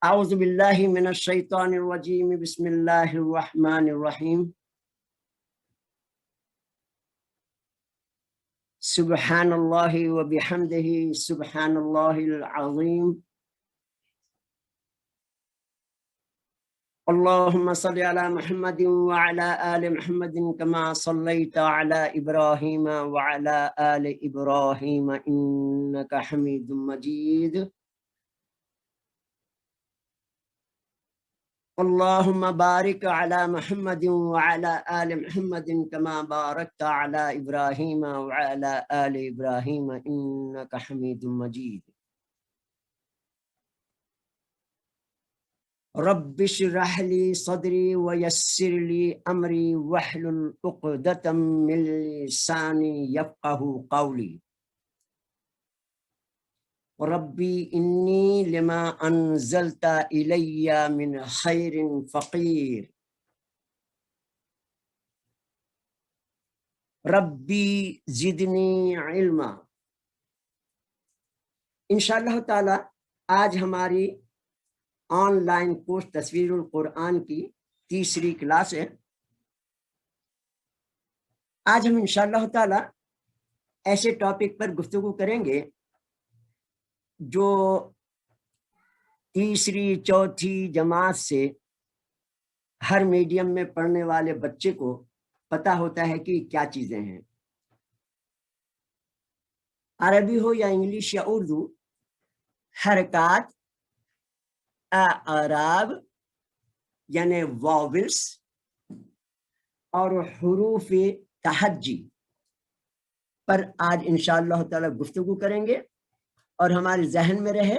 اعوذ باللہ من الشیطان الرجیم بسم اللہ الرحمن الرحیم سبحان اللہ وبحمدہ سبحان اللہ العظیم اللہم صل علی محمد وعلی آل محمد کما صلیت علی ابراہیم وعلی آل ابراہیم انک حمید مجید اللہم بارک علی محمد وعلی آل محمد کما بارکت علی ابراہیم وعلی آل ابراہیم انک حمید مجید رب اشرح لی صدری ویسر لی امری واحلل عقدۃ من لسانی یفقہوا قولی ربی انی لما انزلت الی من خیر فقیر ربی زدنی علما۔ انشاءاللہ تعالی آج ہماری آن لائن کورس تصویر القرآن کی تیسری کلاس ہے۔ آج ہم انشاءاللہ تعالی ایسے ٹاپک پر گفتگو کریں گے جو تیسری چوتھی جماعت سے ہر میڈیم میں پڑھنے والے بچے کو پتہ ہوتا ہے کہ کیا چیزیں ہیں۔ عربی ہو یا انگلش یا اردو، حرکات، اعراب یعنی واولز اور حروف تہجی پر آج انشاءاللہ تعالی گفتگو کریں گے، اور ہمارے ذہن میں رہے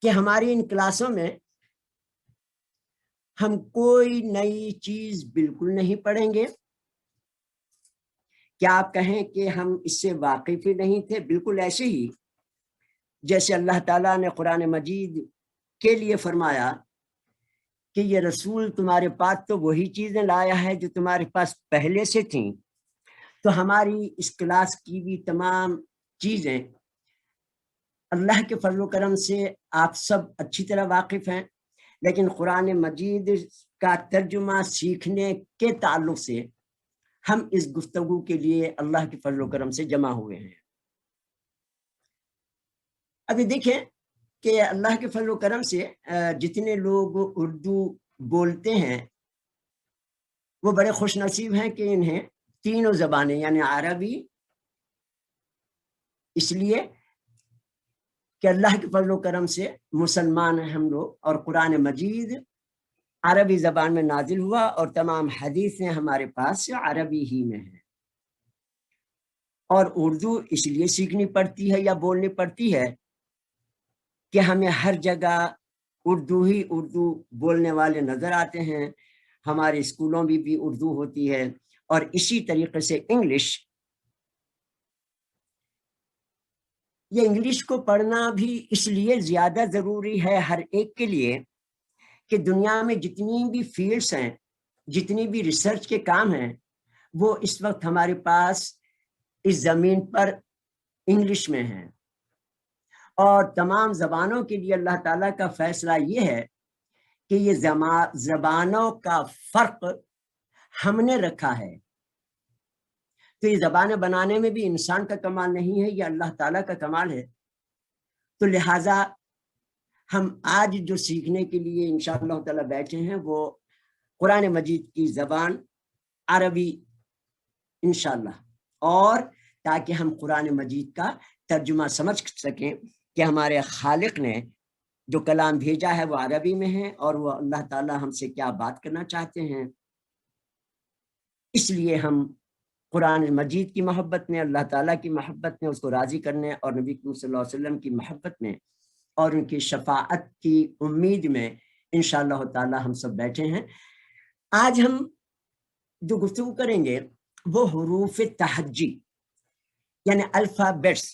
کہ ہماری ان کلاسوں میں ہم کوئی نئی چیز بالکل نہیں پڑھیں گے۔ کیا آپ کہیں کہ ہم اس سے واقف ہی نہیں تھے؟ بالکل ایسے ہی جیسے اللہ تعالیٰ نے قرآن مجید کے لیے فرمایا کہ یہ رسول تمہارے پاس تو وہی چیزیں لایا ہے جو تمہارے پاس پہلے سے تھیں، تو ہماری اس کلاس کی بھی تمام چیزیں اللہ کے فضل و کرم سے آپ سب اچھی طرح واقف ہیں، لیکن قرآن مجید کا ترجمہ سیکھنے کے تعلق سے ہم اس گفتگو کے لیے اللہ کے فضل و کرم سے جمع ہوئے ہیں۔ ابھی دیکھیں کہ اللہ کے فضل و کرم سے جتنے لوگ اردو بولتے ہیں وہ بڑے خوش نصیب ہیں کہ انہیں تینوں زبانیں یعنی عربی، اس لیے کہ اللہ کے فضل و کرم سے مسلمان ہیں ہم لوگ، اور قرآن مجید عربی زبان میں نازل ہوا اور تمام حدیثیں ہمارے پاس عربی ہی میں ہیں، اور اردو اس لیے سیکھنی پڑتی ہے یا بولنی پڑتی ہے کہ ہمیں ہر جگہ اردو ہی اردو بولنے والے نظر آتے ہیں، ہمارے اسکولوں میں بھی اردو ہوتی ہے، اور اسی طریقے سے انگلش۔ یہ انگلش کو پڑھنا بھی اس لیے زیادہ ضروری ہے ہر ایک کے لیے کہ دنیا میں جتنی بھی فیلڈز ہیں، جتنی بھی ریسرچ کے کام ہیں، وہ اس وقت ہمارے پاس اس زمین پر انگلش میں ہیں، اور تمام زبانوں کے لیے اللہ تعالیٰ کا فیصلہ یہ ہے کہ یہ زبانوں کا فرق ہم نے رکھا ہے، تو یہ زبانیں بنانے میں بھی انسان کا کمال نہیں ہے، یہ اللہ تعالیٰ کا کمال ہے۔ تو لہٰذا ہم آج جو سیکھنے کے لیے انشاءاللہ تعالیٰ بیٹھے ہیں وہ قرآن مجید کی زبان عربی انشاءاللہ، اور تاکہ ہم قرآن مجید کا ترجمہ سمجھ سکیں کہ ہمارے خالق نے جو کلام بھیجا ہے وہ عربی میں ہے، اور وہ اللہ تعالیٰ ہم سے کیا بات کرنا چاہتے ہیں۔ اس لیے ہم قرآن مجید کی محبت میں، اللہ تعالیٰ کی محبت میں، اس کو راضی کرنے اور نبی کریم صلی اللہ علیہ وسلم کی محبت میں اور ان کی شفاعت کی امید میں انشاءاللہ تعالیٰ ہم سب بیٹھے ہیں۔ آج ہم جو گفتگو کریں گے وہ حروف تہجی یعنی الفابیٹس۔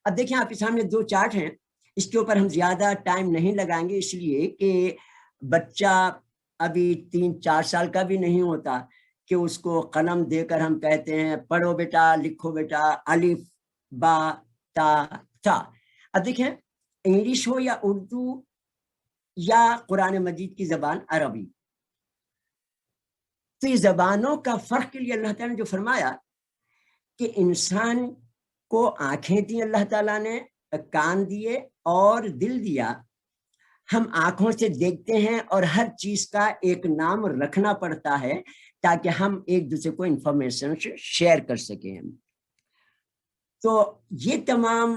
اب دیکھیں آپ کے سامنے دو چارٹ ہیں، اس کے اوپر ہم زیادہ ٹائم نہیں لگائیں گے، اس لیے کہ بچہ ابھی 3-4 سال کا بھی نہیں ہوتا کہ اس کو قلم دے کر ہم کہتے ہیں پڑھو بیٹا، لکھو بیٹا، الف با تا تا۔ اب دیکھیں انگلش ہو یا اردو یا قرآن مجید کی زبان عربی. تو یہ زبانوں کا فرق کے لیے اللہ تعالیٰ نے جو فرمایا کہ انسان کو آنکھیں دی اللہ تعالیٰ نے, کان دیے اور دل دیا. ہم آنکھوں سے دیکھتے ہیں اور ہر چیز کا ایک نام رکھنا پڑتا ہے تاکہ ہم ایک دوسرے کو انفارمیشن شیئر کر سکیں. تو یہ تمام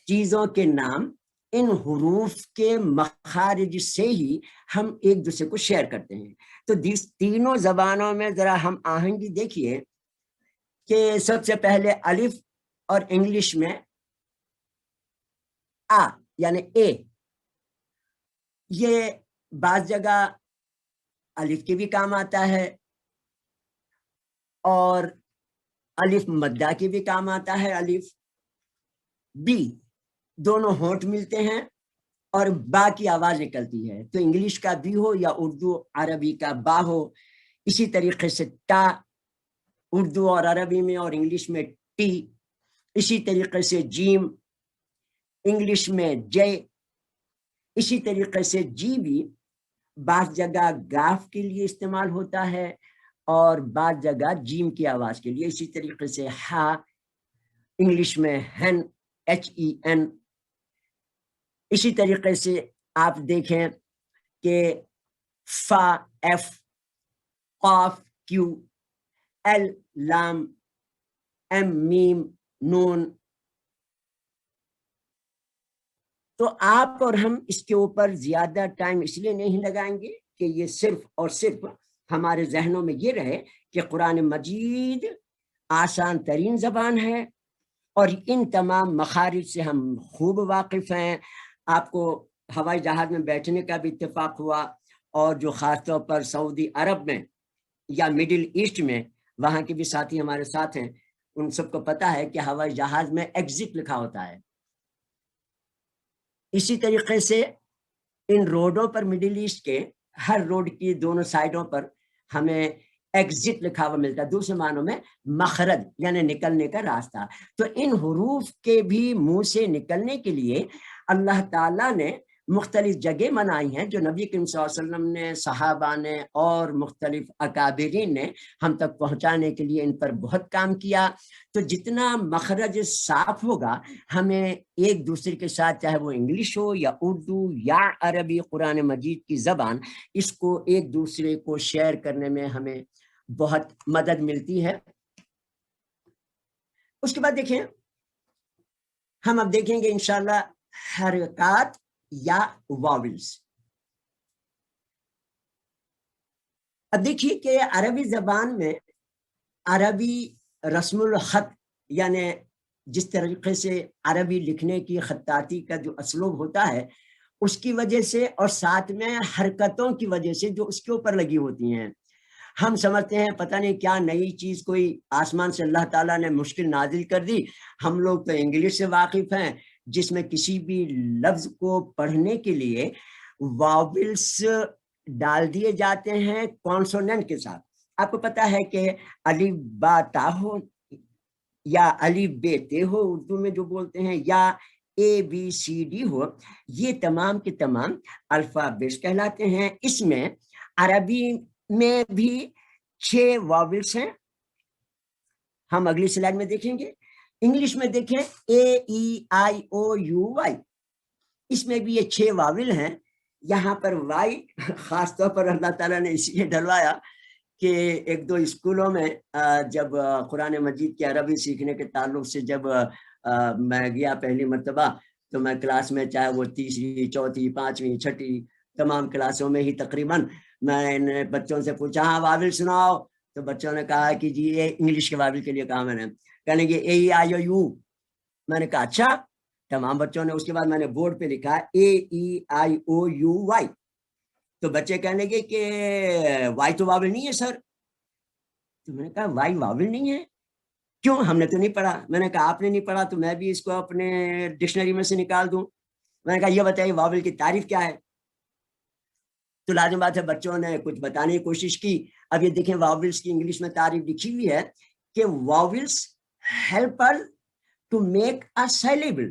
چیزوں کے نام ان حروف کے مخارج سے ہی ہم ایک دوسرے کو شیئر کرتے ہیں. تو تینوں زبانوں میں ذرا ہم آہنگی دیکھیے کہ سب سے پہلے الف اور انگلش میں آ یعنی اے, یہ بعض جگہ الف کے بھی کام آتا ہے اور الف مدہ کے بھی کام آتا ہے. الف بی دونوں ہونٹ ملتے ہیں اور با کی آواز نکلتی ہے. تو انگلش کا بی ہو یا اردو عربی کا با ہو. اسی طریقے سے تا اردو اور عربی میں اور انگلش میں ٹی. اسی طریقے سے جیم انگلش میں جے. اسی طریقے سے جی بھی بعض جگہ گاف کے لیے استعمال ہوتا ہے اور بعض جگہ جیم کی آواز کے لیے. اسی طریقے سے ہا انگلش میں ہن HEN. اسی طریقے سے آپ دیکھیں کہ فا F, قاف Q, L لام, M میم, نون. تو آپ اور ہم اس کے اوپر زیادہ ٹائم اس لیے نہیں لگائیں گے کہ یہ صرف اور صرف ہمارے ذہنوں میں یہ رہے کہ قرآن مجید آسان ترین زبان ہے اور ان تمام مخارج سے ہم خوب واقف ہیں. آپ کو ہوائی جہاز میں بیٹھنے کا بھی اتفاق ہوا اور جو خاص طور پر سعودی عرب میں یا مڈل ایسٹ میں وہاں کے بھی ساتھی ہمارے ساتھ ہیں, ان سب کو پتا ہے کہ ہوائی جہاز میں ایگزٹ لکھا ہوتا ہے. اسی طریقے سے ان روڈوں پر مڈل ایسٹ کے ہر روڈ کی دونوں سائڈوں پر ہمیں ایگزٹ لکھا ہوا ملتا ہے, دوسرے معنوں میں مخرج یعنی نکلنے کا راستہ. تو ان حروف کے بھی منہ سے نکلنے کے لیے اللہ تعالیٰ نے مختلف جگہ بنائی ہیں جو نبی کریم صلی اللہ علیہ وسلم نے, صحابہ نے اور مختلف اکابرین نے ہم تک پہنچانے کے لیے ان پر بہت کام کیا. تو جتنا مخرج صاف ہوگا ہمیں ایک دوسرے کے ساتھ, چاہے وہ انگلش ہو یا اردو یا عربی قرآن مجید کی زبان, اس کو ایک دوسرے کو شیئر کرنے میں ہمیں بہت مدد ملتی ہے. اس کے بعد دیکھیں, ہم اب دیکھیں گے انشاءاللہ حرکات یا واولز. اب دیکھیے کہ عربی زبان میں عربی رسم الخط یعنی جس طریقے سے عربی لکھنے کی خطاطی کا جو اسلوب ہوتا ہے اس کی وجہ سے اور ساتھ میں حرکتوں کی وجہ سے جو اس کے اوپر لگی ہوتی ہیں, ہم سمجھتے ہیں پتہ نہیں کیا نئی چیز کوئی آسمان سے اللہ تعالیٰ نے مشکل نازل کر دی. ہم لوگ تو انگلش سے واقف ہیں جس میں کسی بھی لفظ کو پڑھنے کے لیے واولز ڈال دیے جاتے ہیں کانسوننٹ کے ساتھ. آپ کو پتا ہے کہ الف با تا ہو یا الف بے تے ہو اردو میں جو بولتے ہیں, یا ABCD ہو, یہ تمام کے تمام الفابیٹس کہلاتے ہیں. اس میں عربی میں بھی 6 واولز ہیں, ہم اگلی سلائڈ میں دیکھیں گے. انگلش میں دیکھیں AEIOU اس میں بھی یہ 6 واول ہیں. یہاں پر وائی خاص طور پر اللہ تعالیٰ نے اس لیے ڈلوایا کہ ایک دو اسکولوں میں جب قرآن مجید کی عربی سیکھنے کے تعلق سے جب میں گیا پہلی مرتبہ, تو میں کلاس میں چاہے وہ تیسری, چوتھی, پانچویں, چھٹی تمام کلاسوں میں ہی تقریباً میں نے بچوں سے پوچھا ہاں واول سناؤ, تو بچوں نے کہا کہ جی یہ انگلش کے واول کے لیے کہا میں نے, کہنے کہ AEIOU. میں نے کہا اچھا, تمام بچوں نے. اس کے بعد میں نے بورڈ پہ لکھا AEIOUY. تو بچے کہنے لگے کہ وائی تو واول نہیں ہے سر. تو میں نے کہا وائی واول نہیں ہے, کیوں؟ ہم نے تو نہیں پڑھا. میں نے کہا آپ نے نہیں پڑھا تو میں بھی اس کو اپنے ڈکشنری میں سے نکال دوں. میں نے کہا یہ بتائیے واول کی تعریف کیا ہے. تو لازم بات ہے بچوں نے کچھ بتانے کی کوشش کی. اب یہ دیکھیں واولز کی انگلش میں تعریف لکھی ہوئی ہے کہ vowels help us to make a syllable.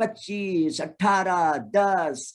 25, 18, 10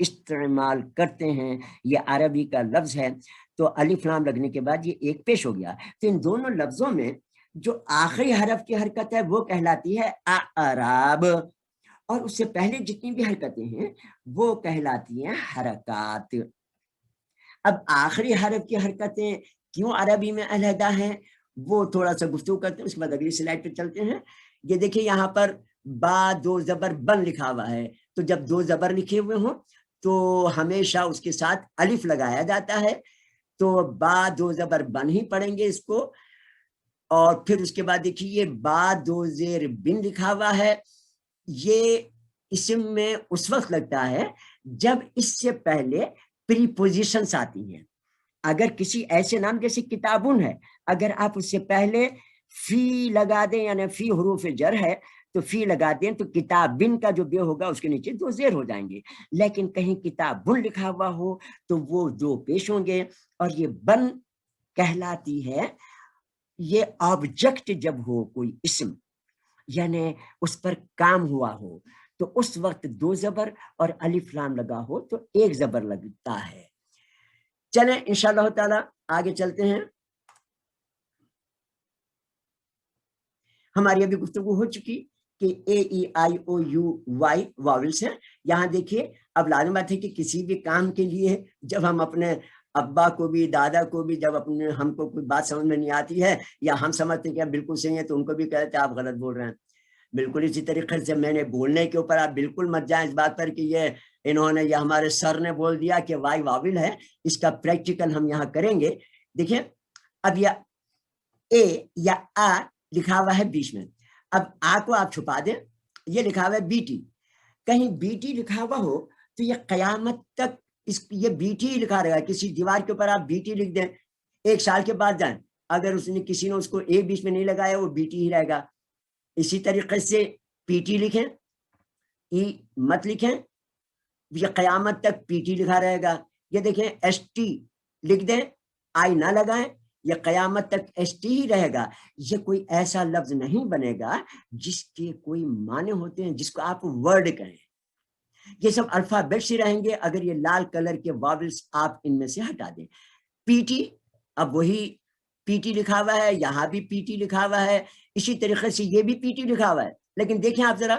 استعمال کرتے ہیں، یہ عربی کا لفظ ہے، تو الف لام لگنے کے بعد یہ ایک پیش ہو گیا. تو ان دونوں لفظوں میں جو آخری حرف کی حرکت ہے وہ کہلاتی ہے اعراب، اور اس سے پہلے جتنی بھی حرکتیں ہیں وہ کہلاتی ہیں حرکات. اب آخری حرف کی حرکتیں کیوں عربی میں علیحدہ ہیں وہ تھوڑا سا گفتگو کرتے ہیں، اس کے بعد اگلی سلائڈ پہ چلتے ہیں. یہ دیکھیں یہاں پر با دو زبر بن لکھا ہوا ہے، تو جب دو زبر لکھے ہوئے ہوں تو ہمیشہ اس کے ساتھ الف لگایا جاتا ہے، تو با دو زبر بن ہی پڑھیں گے اس کو. اور پھر اس کے بعد دیکھیے یہ با دو زیر بن لکھا ہوا ہے، یہ اسم میں اس وقت لگتا ہے جب اس سے پہلے پریپوزیشنز آتی ہیں. اگر کسی ایسے نام جیسے کتابن ہے، اگر آپ اس سے پہلے فی لگا دیں، یعنی فی حروف جر ہے تو فی لگا دیں تو کتابن کا جو بے ہوگا اس کے نیچے دو زیر ہو جائیں گے. لیکن کہیں کتابن لکھا ہوا ہو تو وہ دو پیش ہوں گے. اور یہ بن کہلاتی ہے یہ آبجیکٹ جب ہو کوئی اسم، یعنی اس پر کام ہوا ہو، تو اس وقت دو زبر اور الف لام لگا ہو تو ایک زبر لگتا ہے. چلیں انشاءاللہ تعالی آگے چلتے ہیں. ہماری ابھی گفتگو ہو چکی کہ اے ای آئی او یو وائی واولس ہیں. یہاں دیکھیے اب لازم بات ہے کہ کسی بھی کام کے لیے جب ہم اپنے ابا کو بھی دادا کو بھی جب اپنے ہم کو کوئی بات سمجھ میں نہیں آتی ہے یا ہم سمجھتے ہیں کہ بالکل صحیح ہے تو ان کو بھی کہتے ہیں آپ غلط بول رہے ہیں. بالکل اسی طریقے سے میں نے بولنے کے اوپر آپ بالکل مت جائیں اس بات پر کہ یہ انہوں نے یا ہمارے سر نے بول دیا کہ وائی واول ہے. اس کا پریکٹیکل ہم یہاں کریں گے. دیکھیں اب یہ اے یا آ لکھا ہوا ہے بیچ میں، اب آ کو آپ چھپا دیں، یہ لکھا ہوا ہے بی ٹی. کہیں بی ٹی لکھا ہوا ہو تو یہ قیامت تک یہ بی ٹی لکھا رہے گا. کسی دیوار کے اوپر آپ بی ٹی لکھ دیں، 1 سال کے بعد جائیں اگر کسی نے اس کو اے بیچ میں نہیں لگایا وہ بی ٹی ہی رہے گا. اسی طریقے سے پی ٹی لکھیں، ای مت لکھیں، یہ قیامت تک پی ٹی لکھا رہے گا. یہ دیکھیں ایس ٹی لکھ دیں، آئی نہ لگائیں، یہ قیامت تک ایس ٹی ہی رہے گا. یہ کوئی ایسا لفظ نہیں بنے گا جس کے کوئی معنی ہوتے ہیں جس کو آپ ورڈ کہیں. یہ سب الفابیٹ سے رہیں گے اگر یہ لال کلر کے واولس آپ ان میں سے ہٹا دیں. پی ٹی اب وہی پی ٹی لکھا ہوا ہے، یہاں بھی پی ٹی لکھا ہوا ہے، اسی طریقے سے یہ بھی پی ٹی لکھا ہوا ہے. لیکن دیکھیں آپ ذرا،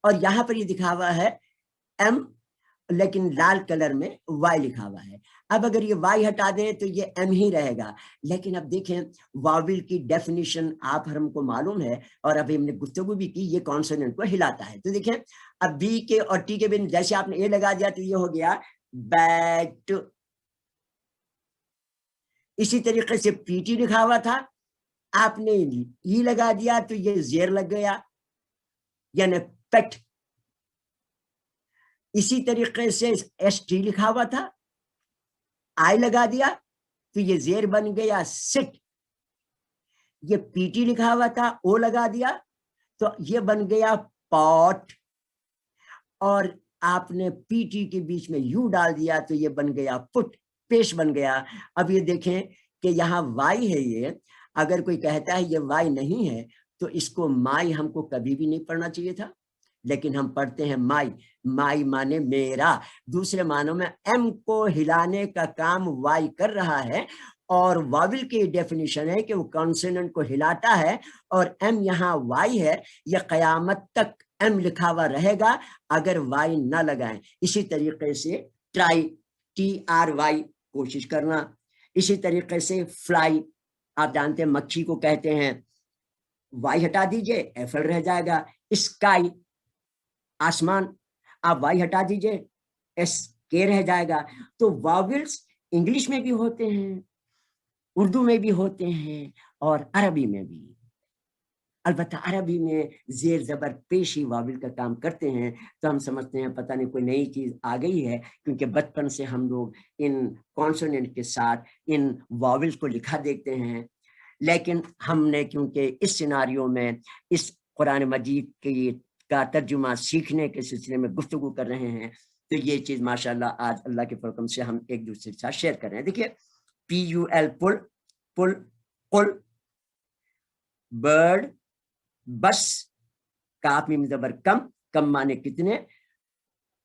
اور یہاں پر یہ دکھا ہوا ہے ایم، لیکن لال کلر میں وائی لکھا ہوا ہے. اب اگر یہ وائی ہٹا دیں تو یہ ایم ہی رہے گا. لیکن اب دیکھیں واول کی ڈیفینیشن آپ ہم کو معلوم ہے اور ابھی ہم نے گفتگو بھی کی، یہ کانسوننٹ کو ہلاتا ہے. تو دیکھیں اب بی کے اور ٹی کے بن جیسے آپ نے اے لگا دیا تو یہ ہو گیا بیٹ. اسی طریقے سے پی ٹی لکھا ہوا تھا، آپ نے ای لگا دیا تو یہ زیر لگ گیا یعنی پیٹ. اسی طریقے سے ایس ٹی لکھا ہوا تھا، آئی لگا دیا تو یہ زیر بن گیا سٹ. یہ پی ٹی لکھا ہوا تھا، او لگا دیا تو یہ بن گیا پاٹ، اور آپ نے پی ٹی کے بیچ میں یو ڈال دیا تو یہ بن گیا پٹ، پیش بن گیا. اب یہ دیکھیں کہ یہاں وائی ہے، یہ اگر کوئی کہتا ہے یہ وائی نہیں ہے تو اس کو مائی ہم کو کبھی بھی نہیں پڑھنا چاہیے تھا، لیکن ہم پڑھتے ہیں مائی. مائی مانے میرا، دوسرے معنوں میں ایم کو ہلانے کا کام وائی کر رہا ہے. اور واول کی ڈیفینیشن ہے کہ وہ کانسوننٹ کو ہلاتا ہے، اور ایم یہاں وائی ہے، یہ قیامت تک ایم لکھا ہوا رہے گا اگر وائی نہ لگائیں. اسی طریقے سے ٹرائی، ٹی آر وائی کوشش کرنا. اسی طریقے سے فلائی، آپ جانتے ہیں مکھی کو کہتے ہیں، وائی ہٹا دیجئے ایفل رہ جائے گا. اسکائی آسمان، آپ وائی ہٹا دیجئے ایس کے رہ جائے گا. تو واولس انگلش میں بھی ہوتے ہیں، اردو میں بھی ہوتے ہیں، اور عربی میں بھی. البتہ عربی میں زیر زبر پیش ہی واول کا کام کرتے ہیں. تو ہم سمجھتے ہیں پتہ نہیں کوئی نئی چیز آ گئی ہے، کیونکہ بچپن سے ہم لوگ ان کانسوننٹ کے ساتھ ان واولس کو لکھا دیکھتے ہیں. لیکن ہم نے کیونکہ اس سیناریو میں اس قرآن مجید کا ترجمہ سیکھنے کے سلسلے میں گفتگو کر رہے ہیں، تو یہ چیز ماشاءاللہ آج اللہ کے فضل سے ہم ایک دوسرے کے ساتھ شیئر کر رہے ہیں. دیکھیے پی یو ایل پل، پل قل، برڈ بس، کاف میم زبر کم، کم مانے کتنے،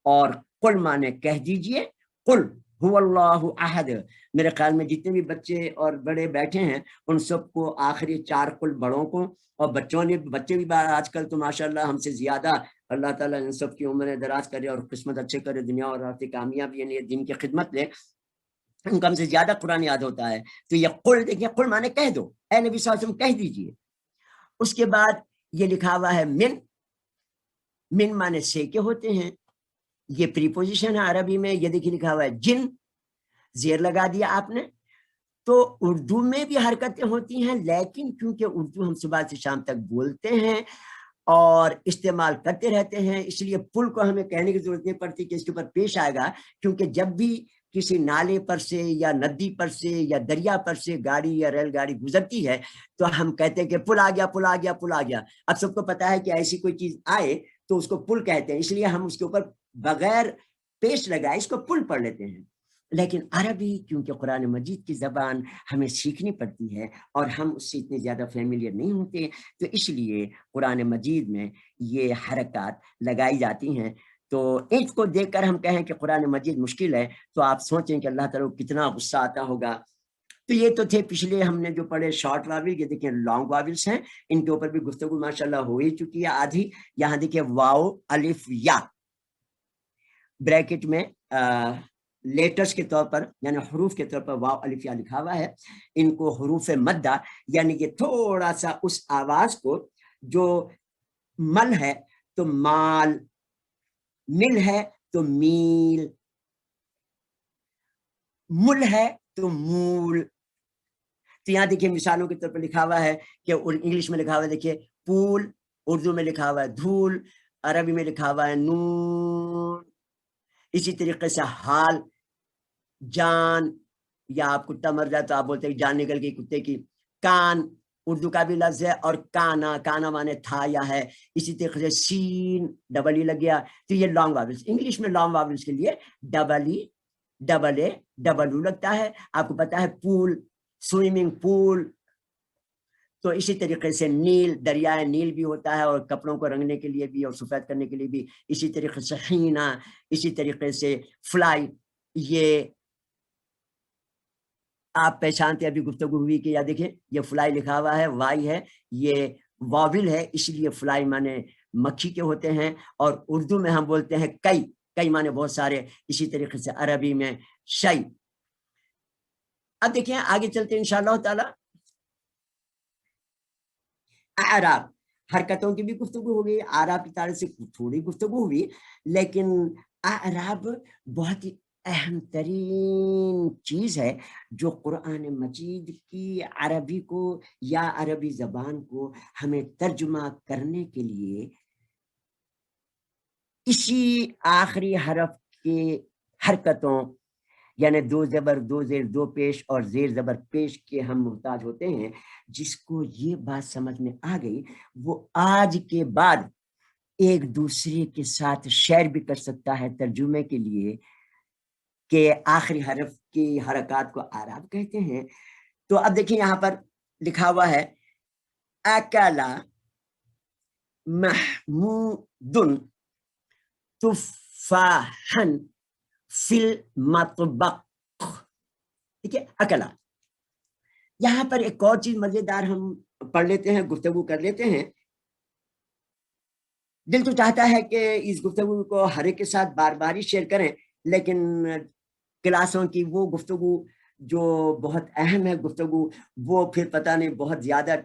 اور قل مانے کہہ دیجئے، قل هو اللہ احد. میرے خیال میں جتنے بھی بچے اور بڑے بیٹھے ہیں ان سب کو آخری 4 قل بڑوں کو اور بچے بھی آج کل تو ماشاءاللہ ہم سے زیادہ اللہ تعالیٰ ان سب کی عمریں دراز کرے اور قسمت اچھے کرے، دنیا اور آخرت کامیابی یعنی دین کی خدمت لے، ان کو ہم سے زیادہ قرآن یاد ہوتا ہے. تو یہ قل دیکھیے، قل مانے کہہ دو، اے نبی صلی اللہ علیہ وسلم کہہ دیجئے. اس کے بعد یہ لکھا ہوا ہے من مانے سے کے ہوتے ہیں، یہ پریپوزیشن ہے عربی میں. یہ دیکھیے لکھا ہوا ہے جن، زیر لگا دیا آپ نے. تو اردو میں بھی حرکتیں ہوتی ہیں، لیکن کیونکہ اردو ہم صبح سے شام تک بولتے ہیں اور استعمال کرتے رہتے ہیں، اس لیے پل کو ہمیں کہنے کی ضرورت نہیں پڑتی کہ اس کے اوپر پیش آئے گا. کیونکہ جب بھی کسی نالے پر سے یا ندی پر سے یا دریا پر سے گاڑی یا ریل گاڑی گزرتی ہے تو ہم کہتے ہیں کہ پل آ گیا، پل آ گیا، پل آ گیا. اب سب کو پتا ہے کہ ایسی کوئی چیز آئے تو اس کو پل کہتے ہیں، اس لیے ہم اس کے اوپر بغیر پیش لگائے اس کو پل پڑھ لیتے ہیں. لیکن عربی کیونکہ قرآن مجید کی زبان ہمیں سیکھنی پڑتی ہے اور ہم اس سے اتنے زیادہ فیملیئر نہیں ہوتے، تو اس لیے قرآن مجید میں یہ حرکات لگائی جاتی ہیں. تو اس کو دیکھ کر ہم کہیں کہ قرآن مجید مشکل ہے تو آپ سوچیں کہ اللہ تعالیٰ کو کتنا غصہ آتا ہوگا. تو یہ تو تھے پچھلے ہم نے جو پڑھے شارٹ واول. یہ دیکھیں لانگ واولس ہیں، ان کے اوپر بھی گفتگو ماشاءاللہ ہو ہی چکی ہے آدھی. یہاں دیکھیں واو الف یا بریکٹ میں لیٹرز کے طور پر یعنی حروف کے طور پر واو الف یا لکھا ہوا ہے. ان کو حروف مدہ یعنی کہ تھوڑا سا اس آواز کو جو مل ہے تو مال، مل ہے تو میل، مل ہے تو مول. تو یہاں دیکھیے مثالوں کے طور پر لکھا ہوا ہے کہ انگلش میں لکھا ہوا ہے، دیکھیے پول، اردو میں لکھا ہوا ہے دھول، عربی میں لکھا ہوا ہے نون. اسی طریقے سے حال، جان، یا آپ کتا مر جائے تو آپ بولتے ہیں جان نکل گئی کتے کی. کان اردو کا بھی لفظ ہے، اور کانا، کانا مانے تھا یا ہے. اسی طریقے سے سین ڈبل ای لگ گیا. تو یہ لانگ واولس. انگلش میں لانگ واولس کے لیے double E, double A, double او لگتا ہے. آپ کو پتا ہے پول، سوئمنگ پول. تو اسی طریقے سے نیل، دریائے نیل بھی ہوتا ہے، اور کپڑوں کو رنگنے کے لیے بھی اور سفید کرنے کے لیے بھی. اسی طریقے سے حینا، اسی طریقے سے فلائی. یہ آپ پہچانتے ابھی گفتگو ہوئی کہ یا دیکھیں یہ فلائی لکھا ہوا ہے، وائی ہے، یہ واول ہے، اس لیے فلائی مانے مکھی کے ہوتے ہیں. اور اردو میں ہم بولتے ہیں کئی، کئی مانے بہت سارے. اسی طریقے سے عربی میں شئی. اب دیکھیں آگے چلتے ہیں انشاءاللہ تعالی. اعراب، حرکتوں کی بھی گفتگو ہو گئی، اعراب کی تعریف سے تھوڑی گفتگو ہوئی، لیکن اعراب بہت ہی اہم ترین چیز ہے جو قرآن مجید کی عربی کو یا عربی زبان کو ہمیں ترجمہ کرنے کے لیے اسی آخری حرف کے حرکتوں یعنی دو زبر، دو زیر، دو پیش اور زیر زبر پیش کے ہم محتاج ہوتے ہیں. جس کو یہ بات سمجھ میں آ گئی وہ آج کے بعد ایک دوسرے کے ساتھ شیئر بھی کر سکتا ہے ترجمے کے لیے کہ آخری حرف کی حرکات کو اعراب کہتے ہیں. تو اب دیکھیں یہاں پر لکھا ہوا ہے اکلا محمود تفاحا فی المطبخ. ٹھیک ہے، اکلا. یہاں پر ایک اور چیز مزیدار ہم پڑھ لیتے ہیں، گفتگو کر لیتے ہیں. دل تو چاہتا ہے کہ اس گفتگو کو ہر ایک کے ساتھ بار بار ہی شیئر کریں، لیکن کلاسوں کی وہ گفتگو جو بہت اہم ہے گفتگو، وہ پھر پتہ نہیں بہت زیادہ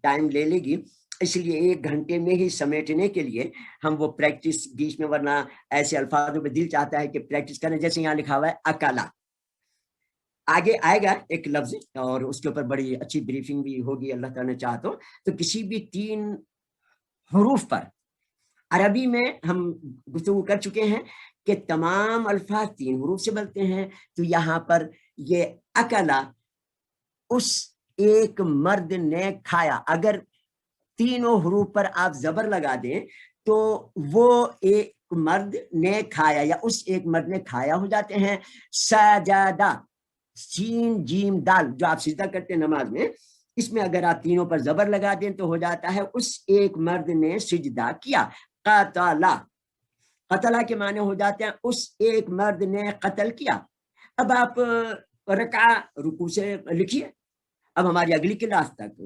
ٹائم لے لے گی. اس لیے 1 گھنٹے میں ہی سمیٹنے کے لیے ہم وہ پریکٹس بیچ میں، ورنہ ایسے الفاظوں پہ دل چاہتا ہے کہ پریکٹس کریں. جیسے یہاں لکھا ہوا ہے اکالا، آگے آئے گا ایک لفظ اور اس کے اوپر بڑی اچھی بریفنگ بھی ہوگی اللہ تعالیٰ نے چاہا تو کسی بھی 3 حروف پر عربی میں ہم گفتگو کر چکے ہیں کہ تمام الفاظ 3 حروف سے بنتے ہیں. تو یہاں پر یہ اکلا، اس ایک مرد نے کھایا، اگر تینوں حروف پر آپ زبر لگا دیں تو وہ ایک مرد نے کھایا یا اس ایک مرد نے کھایا ہو جاتے ہیں. سجدہ، سین جیم دال جو آپ سجدہ کرتے ہیں نماز میں، اس میں اگر آپ تینوں پر زبر لگا دیں تو ہو جاتا ہے اس ایک مرد نے سجدہ کیا. قاتلا، قتلہ کے معنی ہو جاتے ہیں اس ایک مرد نے قتل کیا. اب آپ رکع رکوع سے لکھیے. اب ہماری اگلی کلاس تک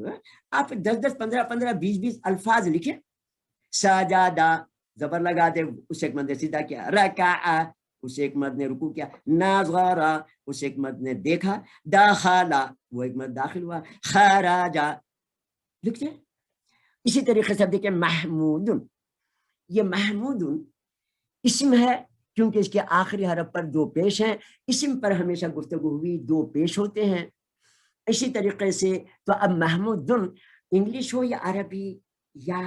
آپ 10 15 15 20 الفاظ لکھیں. سجدہ زبر لگا دے, اس ایک مرد نے سیدھا کیا. رکع اس ایک مرد نے رکوع کیا. نظر اس ایک مرد نے دیکھا. دخل وہ ایک مرد داخل ہوا. خرج لکھتے ہیں. اسی طریقے سے دیکھیں محمود, یہ محمود اسم ہے کیونکہ اس کے آخری حرف پر دو پیش ہیں. اسم پر ہمیشہ گفتگو ہوئی دو پیش ہوتے ہیں. اسی طریقے سے تو اب محمود انگلش ہو یا عربی یا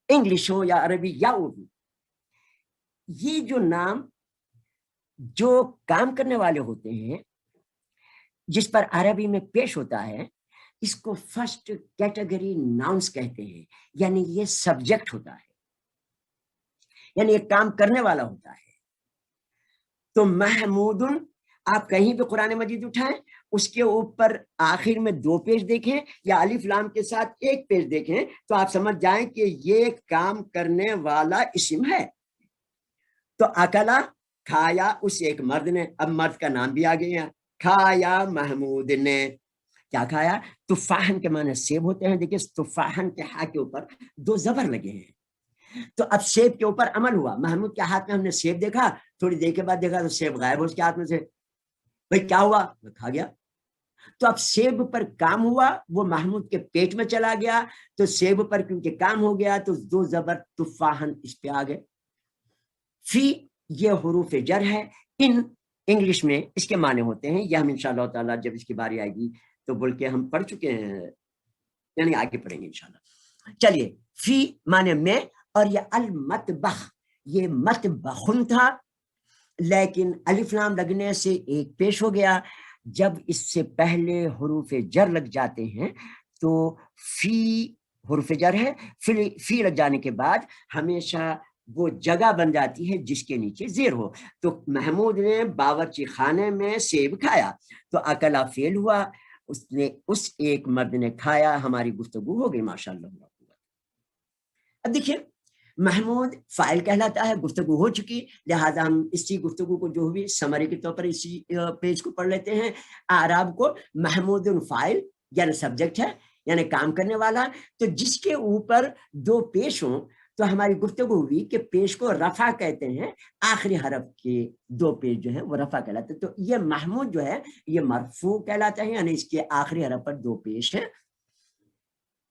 انگلش ہو یا عربی یا اردو, یہ جو نام جو کام کرنے والے ہوتے ہیں جس پر عربی میں پیش ہوتا ہے, اس کو فرسٹ کیٹیگری ناؤنس کہتے ہیں. یعنی یہ سبجیکٹ ہوتا ہے, یعنی یہ کام کرنے والا ہوتا ہے. تو محمود آپ کہیں بھی قرآن مجید اٹھائیں, اس کے اوپر آخر میں دو پیج دیکھیں یا الف لام کے ساتھ ایک پیج دیکھیں تو آپ سمجھ جائیں کہ یہ کام کرنے والا اسم ہے. تو اکلا کھایا اس ایک مرد نے, اب مرد کا نام بھی آ گیا. کھایا محمود نے. کیا کھایا؟ تفاحن کے معنی سیب ہوتے ہیں. دیکھیں تفاحن کے ہا کے اوپر دو زبر لگے ہیں. تو اب سیب کے اوپر عمل ہوا. محمود کے ہاتھ میں ہم نے سیب دیکھا, تھوڑی دیر کے بعد دیکھا تو سیب غائب ہو اس کے ہاتھ میں سے. بھئی کیا ہوا؟ وہ کھا گیا. تو اب سیب پر کام ہوا, وہ محمود کے پیٹ میں چلا گیا. تو سیب پر کیونکہ کام ہو گیا تو دو زبر تفاحن اس پہ آ گئے. فی یہ حروف جر ہے. ان انگلش میں اس کے معنی ہوتے ہیں. یہ ہم انشاءاللہ تعالیٰ جب اس کی باری آئے گی تو بول کے ہم پڑھ چکے ہیں, یعنی آگے پڑھیں گے انشاءاللہ. چلیے, فی معنی میں, اور یہ المطبخ یہ مطبخن تھا لیکن الف لام لگنے سے ایک پیش ہو گیا. جب اس سے پہلے حروف جر لگ جاتے ہیں تو فی حروف جر ہے, فی لگ جانے کے بعد ہمیشہ وہ جگہ بن جاتی ہے جس کے نیچے زیر ہو. تو محمود نے باورچی خانے میں سیب کھایا, تو اکلا فعل ہوا, اس نے اس ایک مرد نے کھایا. ہماری گفتگو ہو گئی ماشاءاللہ. اب دیکھیے محمود فائل کہلاتا ہے, گفتگو ہو چکی, لہذا ہم اسی گفتگو کو جو بھی سمری کے طور پر اسی پیج کو پڑھ لیتے ہیں. اعراب کو محمود فائل یعنی سبجیکٹ ہے, یعنی کام کرنے والا. تو جس کے اوپر دو پیش ہوں تو ہماری گفتگو ہوئی کہ پیش کو رفع کہتے ہیں. آخری حرف کے دو پیش جو ہیں وہ رفع کہلاتے ہیں. تو یہ محمود جو ہے یہ مرفوع کہلاتا ہے, یعنی اس کے آخری حرف پر دو پیش ہیں.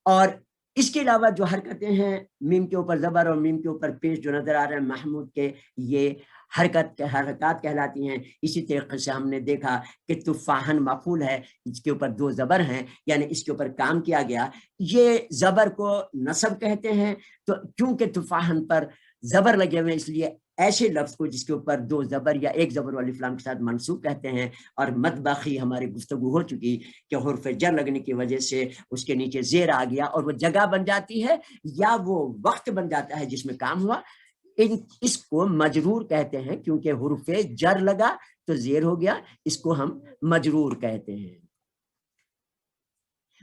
اور اس کے علاوہ جو حرکتیں ہیں میم کے اوپر زبر اور میم کے اوپر پیش جو نظر آ رہے ہیں محمود کے, یہ حرکات کہلاتی ہیں. اسی طریقے سے ہم نے دیکھا کہ تفاحن مفعول ہے, اس کے اوپر دو زبر ہیں, یعنی اس کے اوپر کام کیا گیا. یہ زبر کو نصب کہتے ہیں. تو کیونکہ تفاحن پر زبر لگے ہوئے اس لیے ایسے لفظ کو جس کے اوپر دو زبر یا ایک زبر والی الف لام کے ساتھ منصوب کہتے ہیں. اور مطبخی ہماری گفتگو ہو چکی کہ حرف جر لگنے کی وجہ سے اس کے نیچے زیر آ گیا اور وہ جگہ بن جاتی ہے یا وہ وقت بن جاتا ہے جس میں کام ہوا. اس کو مجرور کہتے ہیں کیونکہ حرف جر لگا تو زیر ہو گیا, اس کو ہم مجرور کہتے ہیں.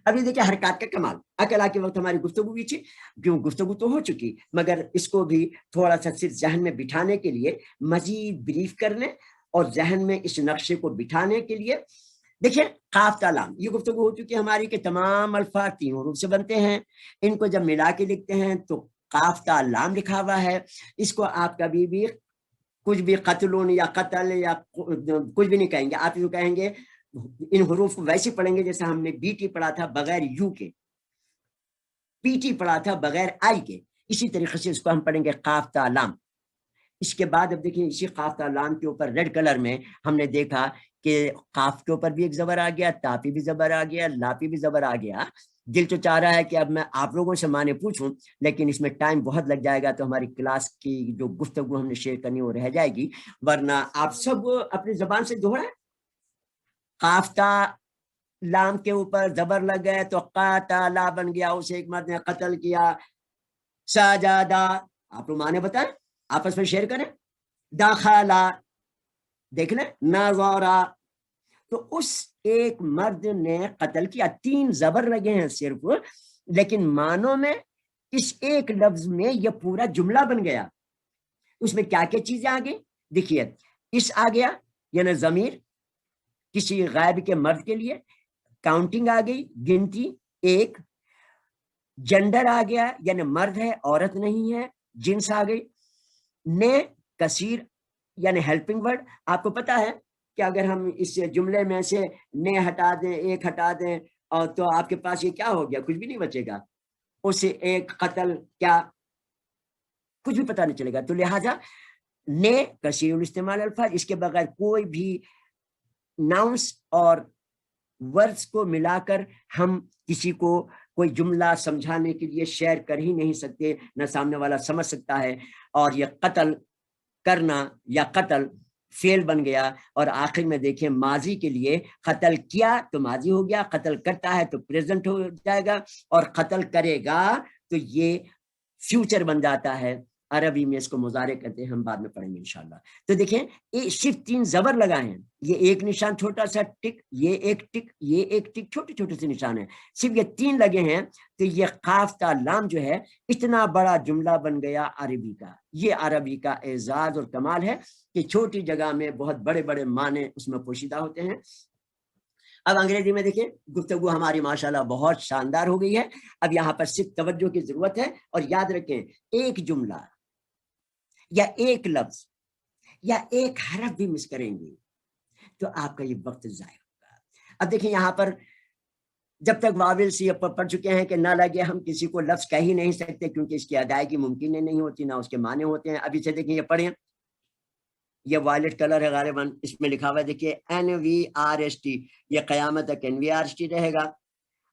ابھی دیکھیں حرکات کا کمال. اکلا کے وقت ہماری گفتگو بھی تھی, کیوں گفتگو تو ہو چکی مگر اس کو بھی تھوڑا سا صرف ذہن میں بٹھانے کے لیے مزید بریف کرنے اور ذہن میں اس نقشے کو بٹھانے کے لیے دیکھیں قاف تا لام. یہ گفتگو ہو چکی ہماری کہ تمام الفاظ تین حروف سے بنتے ہیں. ان کو جب ملا کے لکھتے ہیں تو قاف تا لام لکھا ہوا ہے. اس کو آپ کبھی بھی کچھ بھی قتلون یا قتل یا کچھ بھی نہیں کہیں گے, آپ یوں کہیں گے. ان حروف کو ویسے پڑھیں گے جیسے ہم نے بی ٹی پڑھا تھا بغیر یو کے, پی ٹی پڑھا تھا بغیر آئی کے. اسی طریقے سے اس کو ہم پڑھیں گے قاف تا لام. اس کے بعد اب دیکھیں اسی قاف تا لام کے اوپر ریڈ کلر میں ہم نے دیکھا کہ قاف کے اوپر بھی ایک زبر آ گیا, تا پہ بھی زبر آ گیا, لا پہ بھی زبر آ گیا. دل تو چاہ رہا ہے کہ اب میں آپ لوگوں سے معنی پوچھوں لیکن اس میں ٹائم بہت لگ جائے گا, تو ہماری کلاس کی جو گفتگو ہم نے شیئر کرنی وہ رہ جائے گی. ورنہ آپ سب اپنی زبان سے دوہرائیں. قاف تا لام کے اوپر زبر لگ گئے تو قاتلا بن گیا, اسے ایک مرد نے قتل کیا. سجدہ آپ لوگ معنی بتائیں, آپس میں شیئر کریں. دخلا دیکھ لیں. نظرا تو اس ایک مرد نے قتل کیا. تین زبر لگے ہیں صرف, لیکن معنوں میں اس ایک لفظ میں یہ پورا جملہ بن گیا. اس میں کیا کیا چیزیں آ گئی دیکھیے. اس آ گیا یعنی ضمیر کسی غائب کے مرد کے لیے. کاؤنٹنگ آ گئی گنتی ایک. جنڈر آ گیا یعنی مرد ہے عورت نہیں ہے. جنس آ گئی. نے کثیر یعنی ہیلپنگ ورڈ. آپ کو پتا ہے کہ اگر ہم اس جملے میں سے نے ہٹا دیں ایک ہٹا دیں اور تو آپ کے پاس یہ کیا ہو گیا, کچھ بھی نہیں بچے گا. اسے ایک قتل کیا کچھ بھی پتہ نہیں چلے گا. تو لہٰذا نے کثیر الاستعمال الفاظ, اس کے بغیر کوئی بھی ناؤنس اور ورڈز کو ملا کر ہم کسی کو کوئی جملہ سمجھانے کے لیے شیئر کر ہی نہیں سکتے, نہ سامنے والا سمجھ سکتا ہے. اور یہ قتل کرنا یا قتل فعل بن گیا. اور آخر میں دیکھیں ماضی کے لیے قتل کیا تو ماضی ہو گیا, قتل کرتا ہے تو پریزنٹ ہو جائے گا, اور قتل کرے گا تو یہ فیوچر بن جاتا ہے. عربی میں اس کو مضارع کہتے ہیں, ہم بعد میں پڑھیں گے انشاءاللہ. تو دیکھیں صرف 3 زبر لگائے ہیں. یہ ایک نشان چھوٹا سا ٹک, یہ ایک ٹک, یہ ایک ٹک, چھوٹے چھوٹے سے نشان ہیں. صرف یہ 3 لگے ہیں تو یہ قاف تا لام جو ہے اتنا بڑا جملہ بن گیا عربی کا. یہ عربی کا اعزاز اور کمال ہے کہ چھوٹی جگہ میں بہت بڑے بڑے معنی اس میں پوشیدہ ہوتے ہیں. اب انگریزی میں دیکھیں گفتگو ہماری ماشاءاللہ بہت شاندار ہو گئی ہے. اب یہاں پر صرف توجہ کی ضرورت ہے. اور یاد رکھیں ایک جملہ یا ایک لفظ یا ایک حرف بھی مس کریں گے تو آپ کا یہ وقت ضائع ہوگا. اب دیکھیں یہاں پر جب تک واول سے پڑھ چکے ہیں کہ نہ لگے ہم کسی کو لفظ کہہ ہی نہیں سکتے کیونکہ اس کی ادائیگی ممکن نہیں ہوتی, نہ اس کے معنی ہوتے ہیں. ابھی سے دیکھیں یہ پڑھیں, یہ وائلٹ کلر ہے غالباً, اس میں لکھا ہوا ہے دیکھیے NVRST, یہ قیامت تک NVRST رہے گا.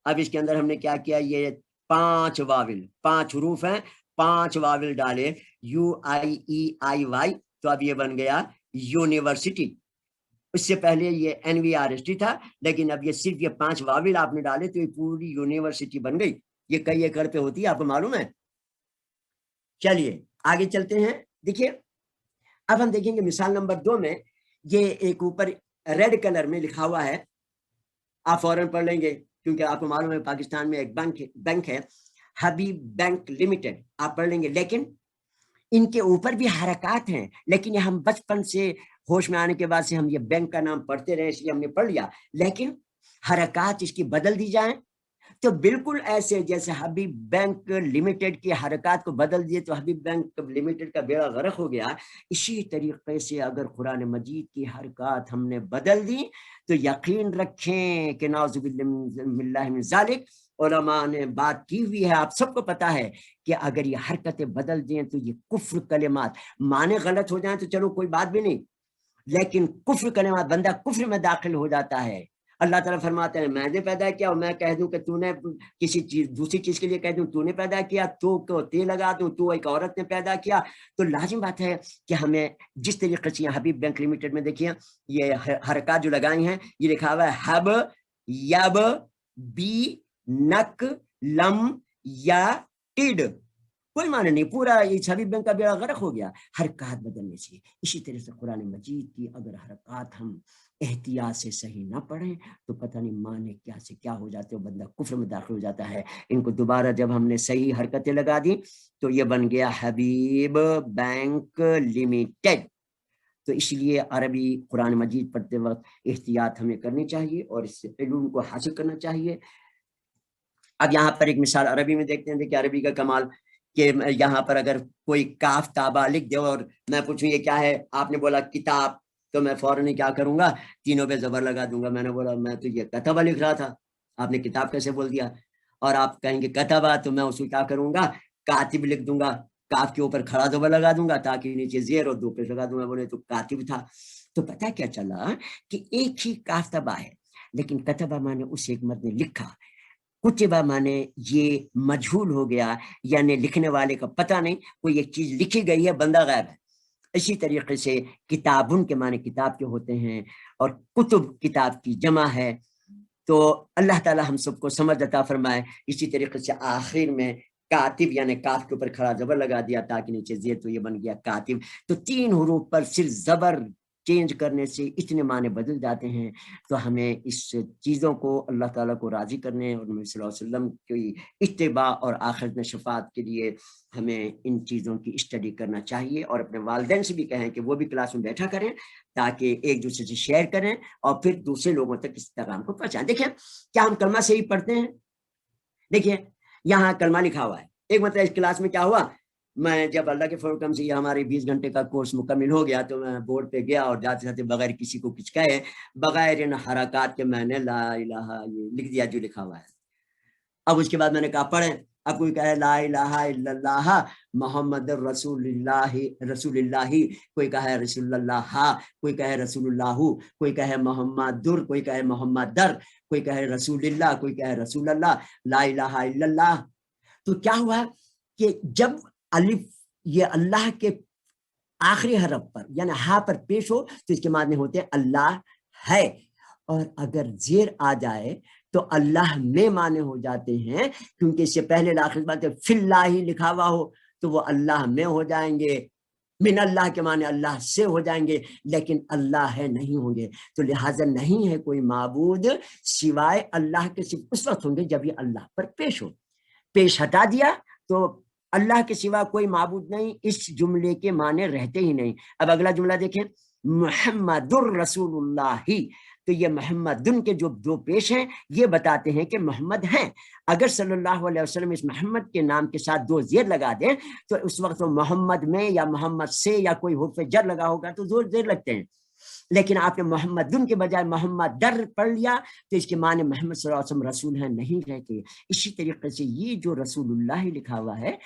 اب اس کے اندر ہم نے کیا کیا, یہ 5 واول 5 حروف ہیں, 5 واول ڈالے UIEIY, تو اب یہ بن گیا یونیورسٹی. اس سے پہلے یہ NVRST تھا, لیکن اب یہ صرف یہ 5 واول آپ نے ڈالے تو یہ پوری یونیورسٹی بن گئی. یہ کئی ایکڑ پہ ہوتی ہے, آپ کو معلوم ہے. چلیے آگے چلتے ہیں. دیکھیے اب ہم دیکھیں گے مثال نمبر 2 میں یہ ایک اوپر ریڈ کلر میں لکھا ہوا ہے, آپ فوراً پڑھ لیں گے کیونکہ آپ کو معلوم ہے پاکستان میں ایک بینک ہے حبیب بینک لمیٹڈ, آپ پڑھ لیں گے. لیکن ان کے اوپر بھی حرکات ہیں, لیکن یہ ہم بچپن سے ہوش میں آنے کے بعد سے ہم یہ بینک کا نام پڑھتے رہے اس لیے ہم نے پڑھ لیا. لیکن حرکات اس کی بدل دی جائیں تو بالکل ایسے جیسے حبیب بینک لمیٹڈ کی حرکات کو بدل دیے تو حبیب بینک لمیٹڈ کا بیڑا غرق ہو گیا. اسی طریقے سے اگر قرآن مجید کی حرکات ہم نے بدل دی تو یقین رکھیں کہ نعوذ باللہ من ذالک, علماء نے بات کی ہوئی ہے, آپ سب کو پتا ہے کہ اگر یہ حرکتیں بدل دیں تو یہ کفر کلمات, معنی غلط ہو جائیں تو چلو کوئی بات بھی نہیں, لیکن کفر کلمات بندہ کفر میں داخل ہو جاتا ہے. اللہ تعالیٰ فرماتے ہیں میں نے پیدا کیا اور میں کہہ دوں کہ تو نے کسی چیز دوسری چیز کے لیے کہہ دوں تو نے پیدا کیا, تو کو تے لگا دوں تو ایک عورت نے پیدا کیا, تو لازم بات ہے کہ ہمیں جس طریقے سے حبیب بینک لمیٹڈ میں دیکھیے یہ حرکات جو لگائی ہیں, یہ لکھا ہوا ہے حب یب بی نک لم یا ٹڈ, کوئی معنی نہیں, پورا یہ حبیب بینک کا بیڑا غرق ہو گیا حرکات بدلنے سے. اسی طرح سے قرآن مجید کی اگر حرکات ہم احتیاط سے صحیح نہ پڑھیں تو پتہ نہیں معنی کیا سے کیا ہو جاتے ہیں, بندہ کفر میں داخل ہو جاتا ہے. ان کو دوبارہ جب ہم نے صحیح حرکتیں لگا دی تو یہ بن گیا حبیب بینک لمیٹڈ. تو اس لیے عربی قرآن مجید پڑھتے وقت احتیاط ہمیں کرنی چاہیے اور اس سے علوم کو حاصل کرنا چاہیے. اب یہاں پر ایک مثال عربی میں دیکھتے ہیں, دیکھیں عربی کا کمال کہ یہاں پر اگر کوئی کاف تابا لکھ دے اور میں پوچھوں یہ کیا ہے, آپ نے بولا کتاب, تو میں فوراً کیا کروں گا, تینوں پہ زبر لگا دوں گا. میں نے بولا میں تو یہ کتبہ لکھ رہا تھا, آپ نے کتاب کیسے بول دیا. اور آپ کہیں گے کتبہ, تو میں اس کو کیا کروں گا کاتب لکھ دوں گا, کاف کے اوپر کھڑا زبر لگا دوں گا تاکہ نیچے زیر اور 2 پہ لگا دوں گا, بولے تو کاتب تھا. تو پتہ کیا چلا کہ ایک ہی کاف تبا ہے, لیکن کتبہ مانے اس ایک مرد نے لکھا, کتبہ مانے یہ مجہول ہو گیا, یعنی لکھنے والے کا پتہ نہیں, کوئی ایک چیز لکھی گئی ہے بندہ غائب ہے. اسی طریقے سے کتابن کے معنی کتاب کے ہوتے ہیں اور کتب کتاب کی جمع ہے. تو اللہ تعالی ہم سب کو سمجھ عطا فرمائے. اسی طریقے سے آخر میں کاتب یعنی کاف کے اوپر کھڑا زبر لگا دیا تاکہ نیچے زیر, تو یہ بن گیا کاتب. تو 3 حروف پر صرف زبر چینج کرنے سے اتنے معنی بدل جاتے ہیں. تو ہمیں اس چیزوں کو اللہ تعالیٰ کو راضی کرنے اور نبی صلی اللہ علیہ وسلم کی اتباع اور آخرت میں شفاعت کے لیے ہمیں ان چیزوں کی اسٹڈی کرنا چاہیے, اور اپنے والدین سے بھی کہیں کہ وہ بھی کلاس میں بیٹھا کریں تاکہ ایک دوسرے سے شیئر کریں اور پھر دوسرے لوگوں تک اس پیغام کو پہنچائیں. دیکھیں کیا ہم کلمہ صحیح پڑھتے ہیں؟ دیکھیے یہاں کلمہ لکھا ہوا ہے. ایک مطلب اس کلاس میں کیا ہوا, میں جب اللہ کے فضل سے یہ ہمارے 20 گھنٹے کا کورس مکمل ہو گیا تو میں بورڈ پہ گیا اور جاتے جاتے بغیر کسی کو کچھ کہے, بغیر ان حرکات کے میں نے لا الہ یہ لکھ دیا جو لکھا ہوا ہے. اب اس کے بعد میں نے کہا پڑھیں. اب کوئی کہے لا الہ الا اللہ محمد رسول اللہ, رسول اللہ, کوئی کہے رسول اللہ, کوئی کہے رسول اللہ, کوئی کہے محمد در, کوئی کہے محمد در, کوئی کہے رسول اللہ, کوئی کہے رسول اللہ, لا الہ الا اللہ. تو کیا ہوا کہ جب الف یہ اللہ کے آخری حرف پر یعنی ہا پر پیش ہو تو اس کے معنی ہوتے ہیں اللہ ہے, اور اگر زیر آ جائے تو اللہ میں معنی ہو جاتے ہیں, کیونکہ اس سے پہلے آخری بات فی اللہ ہی لکھا ہوا ہو تو وہ اللہ میں ہو جائیں گے, من اللہ کے معنی اللہ سے ہو جائیں گے, لیکن اللہ ہے نہیں ہوں گے. تو لہٰذا نہیں ہے کوئی معبود سوائے اللہ کے, صرف اس وقت ہوں گے جب یہ اللہ پر پیش ہو. پیش ہٹا دیا تو اللہ کے سوا کوئی معبود نہیں, اس جملے کے معنی رہتے ہی نہیں. اب اگلا جملہ دیکھیں, محمد الرسول اللہ, تو یہ محمدن کے جو دو پیش ہیں یہ بتاتے ہیں کہ محمد ہیں. اگر صلی اللہ علیہ وسلم اس محمد کے نام کے ساتھ دو زیر لگا دیں تو اس وقت وہ محمد میں یا محمد سے یا کوئی حرف جر لگا ہوگا تو دو زیر لگتے ہیں, لیکن آپ نے محمدن کے بجائے محمد در پڑھ لیا تو اس کے معنی محمد صلی اللہ علیہ وسلم رسول ہیں نہیں رہتے. اسی طریقے سے یہ جو رسول اللہ لکھا ہوا ہے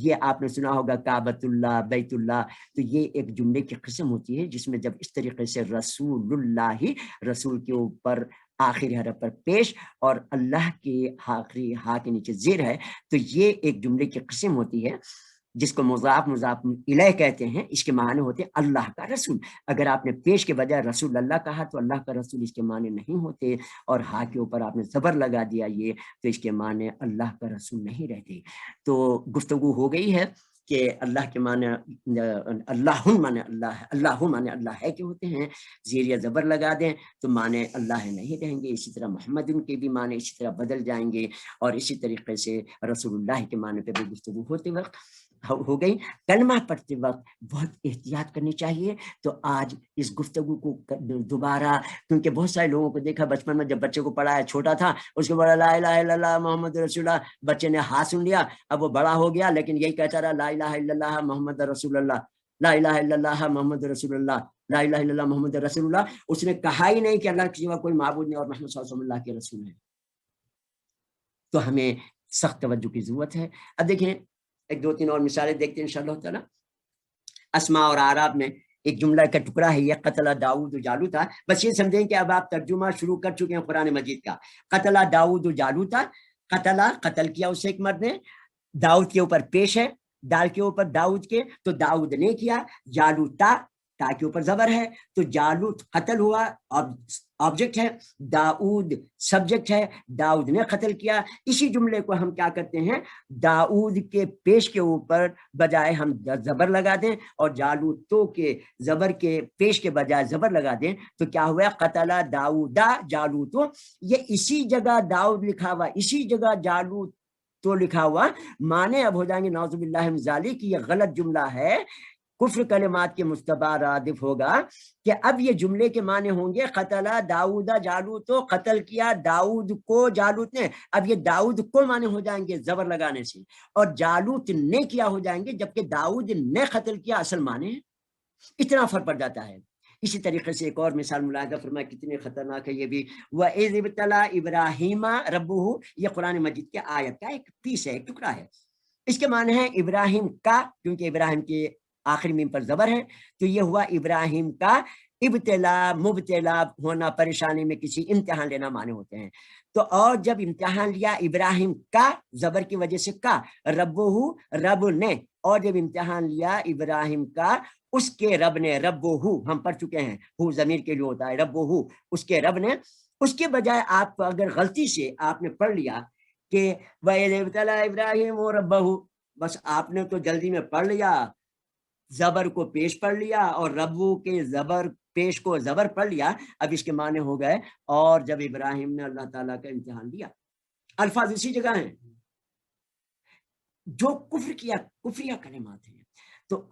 یہ آپ نے سنا ہوگا کعبۃ اللہ, بیت اللہ, تو یہ ایک جملے کی قسم ہوتی ہے جس میں جب اس طریقے سے رسول اللہ, رسول کے اوپر آخری حرف پر پیش اور اللہ کے آخری ہا کے نیچے زیر ہے, تو یہ ایک جملے کی قسم ہوتی ہے جس کو مضاف مضاف الیہ کہتے ہیں. اس کے معنی ہوتے ہیں اللہ کا رسول. اگر آپ نے پیش کے بجائے رسول اللہ کہا تو اللہ کا رسول اس کے معنی نہیں ہوتے, اور ہا کے اوپر آپ نے زبر لگا دیا یہ تو اس کے معنی اللہ کا رسول نہیں رہتے. تو گفتگو ہو گئی ہے کہ اللہ کے معنی اللہ معنی اللہ ہے, اللہ معنی اللہ ہے کہ ہوتے ہیں, زیر یا زبر لگا دیں تو معنی اللہ ہے نہیں رہیں گے. اسی طرح محمد ان کے بھی معنی اسی طرح بدل جائیں گے, اور اسی طریقے سے رسول اللہ کے معنی پہ بھی گفتگو ہوتے وقت ہو گئی. کلمہ پڑھتے وقت بہت احتیاط کرنی چاہیے. تو آج اس گفتگو کو دوبارہ, کیونکہ بہت سارے لوگوں کو دیکھا بچپن میں جب بچے کو پڑھایا چھوٹا تھا اس کو بڑا لا الہ الا اللہ محمد رسول اللہ, بچے نے ہاتھ سن لیا, اب وہ بڑا ہو گیا لیکن یہی کہتا رہا لا الہ الا اللہ محمد رسول اللہ, لا الہ الا اللہ محمد رسول اللہ, لا الہ الا اللہ محمد رسول اللہ. اس نے کہا ہی نہیں کہ اللہ کے سوا کوئی معبود نہیں اور محمد صلی اللہ علیہ وسلم اللہ کے رسول ہیں. تو ہمیں سخت توجہ کی ضرورت ہے. اب دیکھیں ایک دو تین اور مثالیں دیکھتے ہیں انشاءاللہ تعالی. اسماء اور اعراب میں ایک جملہ کا ٹکڑا ہے یہ قتل داؤد جالوتا. بس یہ سمجھیں کہ اب آپ ترجمہ شروع کر چکے ہیں قرآن مجید کا. قتل داؤد جالوتا, قتل کیا اسے ایک مرد نے, داؤد کے اوپر پیش ہے, دال کے اوپر داؤد کے, تو داؤد نے کیا. جالوتا تا کے اوپر زبر ہے تو جالوت قتل ہوا, آبجیکٹ ہے, داؤد سبجیکٹ ہے, داؤد نے قتل کیا. اسی جملے کو ہم کیا کرتے ہیں, داؤد کے پیش کے اوپر بجائے ہم زبر لگا دیں اور جالوتوں کے زبر کے پیش کے بجائے زبر لگا دیں تو کیا ہوا, قتل داؤدا جالوتو. یہ اسی جگہ داؤد لکھا ہوا, اسی جگہ جالوت تو لکھا ہوا, معنی اب ہو جائیں گے نعوذ باللہ من ذالک کہ یہ غلط جملہ ہے, کفر کلمات کے مشتبہ رادف ہوگا کہ اب یہ جملے کے معنی ہوں گے قتل داؤد جالوت, تو قتل کیا داؤد کو جالوت نے. اب یہ داؤد کو معنی ہو جائیں گے زبر لگانے سے, اور جالوت نے کیا ہو جائیں گے جبکہ داؤد نے قتل کیا اصل معنی ہے. اتنا فرق پڑ جاتا ہے. اسی طریقے سے ایک اور مثال ملاحظہ فرمائے کتنے خطرناک ہے یہ بھی. وَإِذِ ابْتَلَىٰ إِبْرَاهِيمَ رَبُّهُ, یہ قرآن مجید کے آیت کا ایک پیس ہے, ایک ٹکڑا ہے. اس کے معنی ہے ابراہیم کا, کیونکہ ابراہیم کے آخری میم پر زبر ہے تو یہ ہوا ابراہیم کا. ابتلا مبتلا ہونا, پریشانی میں کسی امتحان لینا معنی ہوتے ہیں. تو اور جب امتحان لیا ابراہیم کا زبر کی وجہ سے کا, ربہ رب نے, اور جب امتحان لیا ابراہیم کا اس کے رب نے, ربہ ہم پڑھ چکے ہیں, ہو ضمیر کے لیے ہوتا ہے, ربہ اس کے رب نے. اس کے بجائے آپ اگر غلطی سے آپ نے پڑھ لیا کہ وَإِذِ ابْتَلَىٰ إِبْرَاهِيمُ رَبَّهُ, بس آپ نے تو جلدی میں پڑھ لیا, زبر کو پیش پڑھ لیا اور ربو کے زبر پیش کو زبر پڑھ لیا، اب اس کے معنی ہو گئے اور جب ابراہیم نے اللہ تعالیٰ کا امتحان لیا، الفاظ اسی جگہ ہیں جو کفر کیا، کفریہ کلمات ہیں۔ تو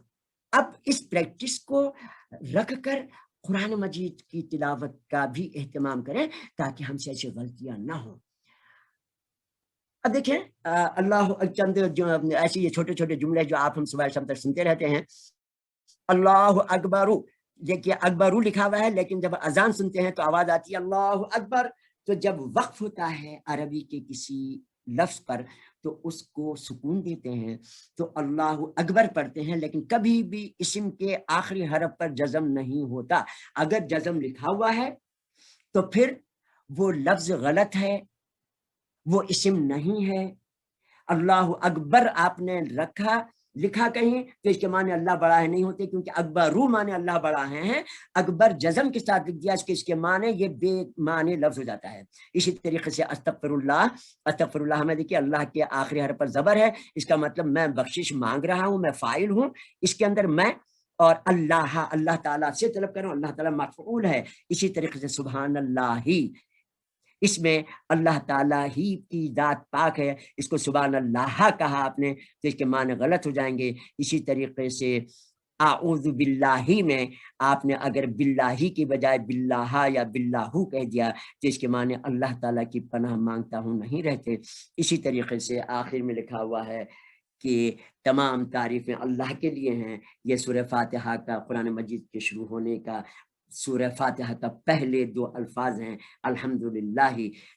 اب اس پریکٹس کو رکھ کر قرآن مجید کی تلاوت کا بھی اہتمام کریں تاکہ ہم سے ایسی غلطیاں نہ ہوں۔ اب دیکھیں اللہ چند جو ایسے یہ چھوٹے چھوٹے جملے جو آپ ہم صبح شام تک سنتے رہتے ہیں، اللہ اکبر، دیکھیے اکبرو لکھا ہوا ہے لیکن جب اذان سنتے ہیں تو آواز آتی ہے اللہ اکبر، تو جب وقف ہوتا ہے عربی کے کسی لفظ پر تو اس کو سکون دیتے ہیں، تو اللہ اکبر پڑھتے ہیں، لیکن کبھی بھی اسم کے آخری حرف پر جزم نہیں ہوتا۔ اگر جزم لکھا ہوا ہے تو پھر وہ لفظ غلط ہے، وہ اسم نہیں ہے۔ اللہ اکبر آپ نے لکھا کہیں تو اس کے معنی اللہ بڑا ہے نہیں ہوتے، کیونکہ اکبرو معنی اللہ بڑا ہیں، اکبر جزم کے ساتھ لکھ دیا اس کے معنی یہ بے معنی لفظ ہو جاتا ہے۔ اسی طریقے سے استغفر اللہ میں دیکھیے اللہ کے آخری حرف پر زبر ہے، اس کا مطلب میں بخشش مانگ رہا ہوں، میں فاعل ہوں، اس کے اندر میں اور اللہ تعالیٰ سے طلب کر رہا ہوں، اللہ تعالیٰ مفعول ہے۔ اسی طریقے سے سبحان اللہ ہی، اس میں اللہ تعالیٰ ہی کی ذات پاک ہے، اس کو سبحان اللہ کہا آپ نے تو اس کے معنی غلط ہو جائیں گے۔ اسی طریقے سے اعوذ باللہ میں آپ نے اگر باللہ کی بجائے باللہ یا باللہ کہہ دیا تو اس کے معنی اللہ تعالیٰ کی پناہ مانگتا ہوں نہیں رہتے۔ اسی طریقے سے آخر میں لکھا ہوا ہے کہ تمام تعریفیں اللہ کے لیے ہیں۔ یہ سورہ فاتحہ کا، قرآن مجید کے شروع ہونے کا سورہ فاتحہ کا پہلے دو الفاظ ہیں الحمدللہ،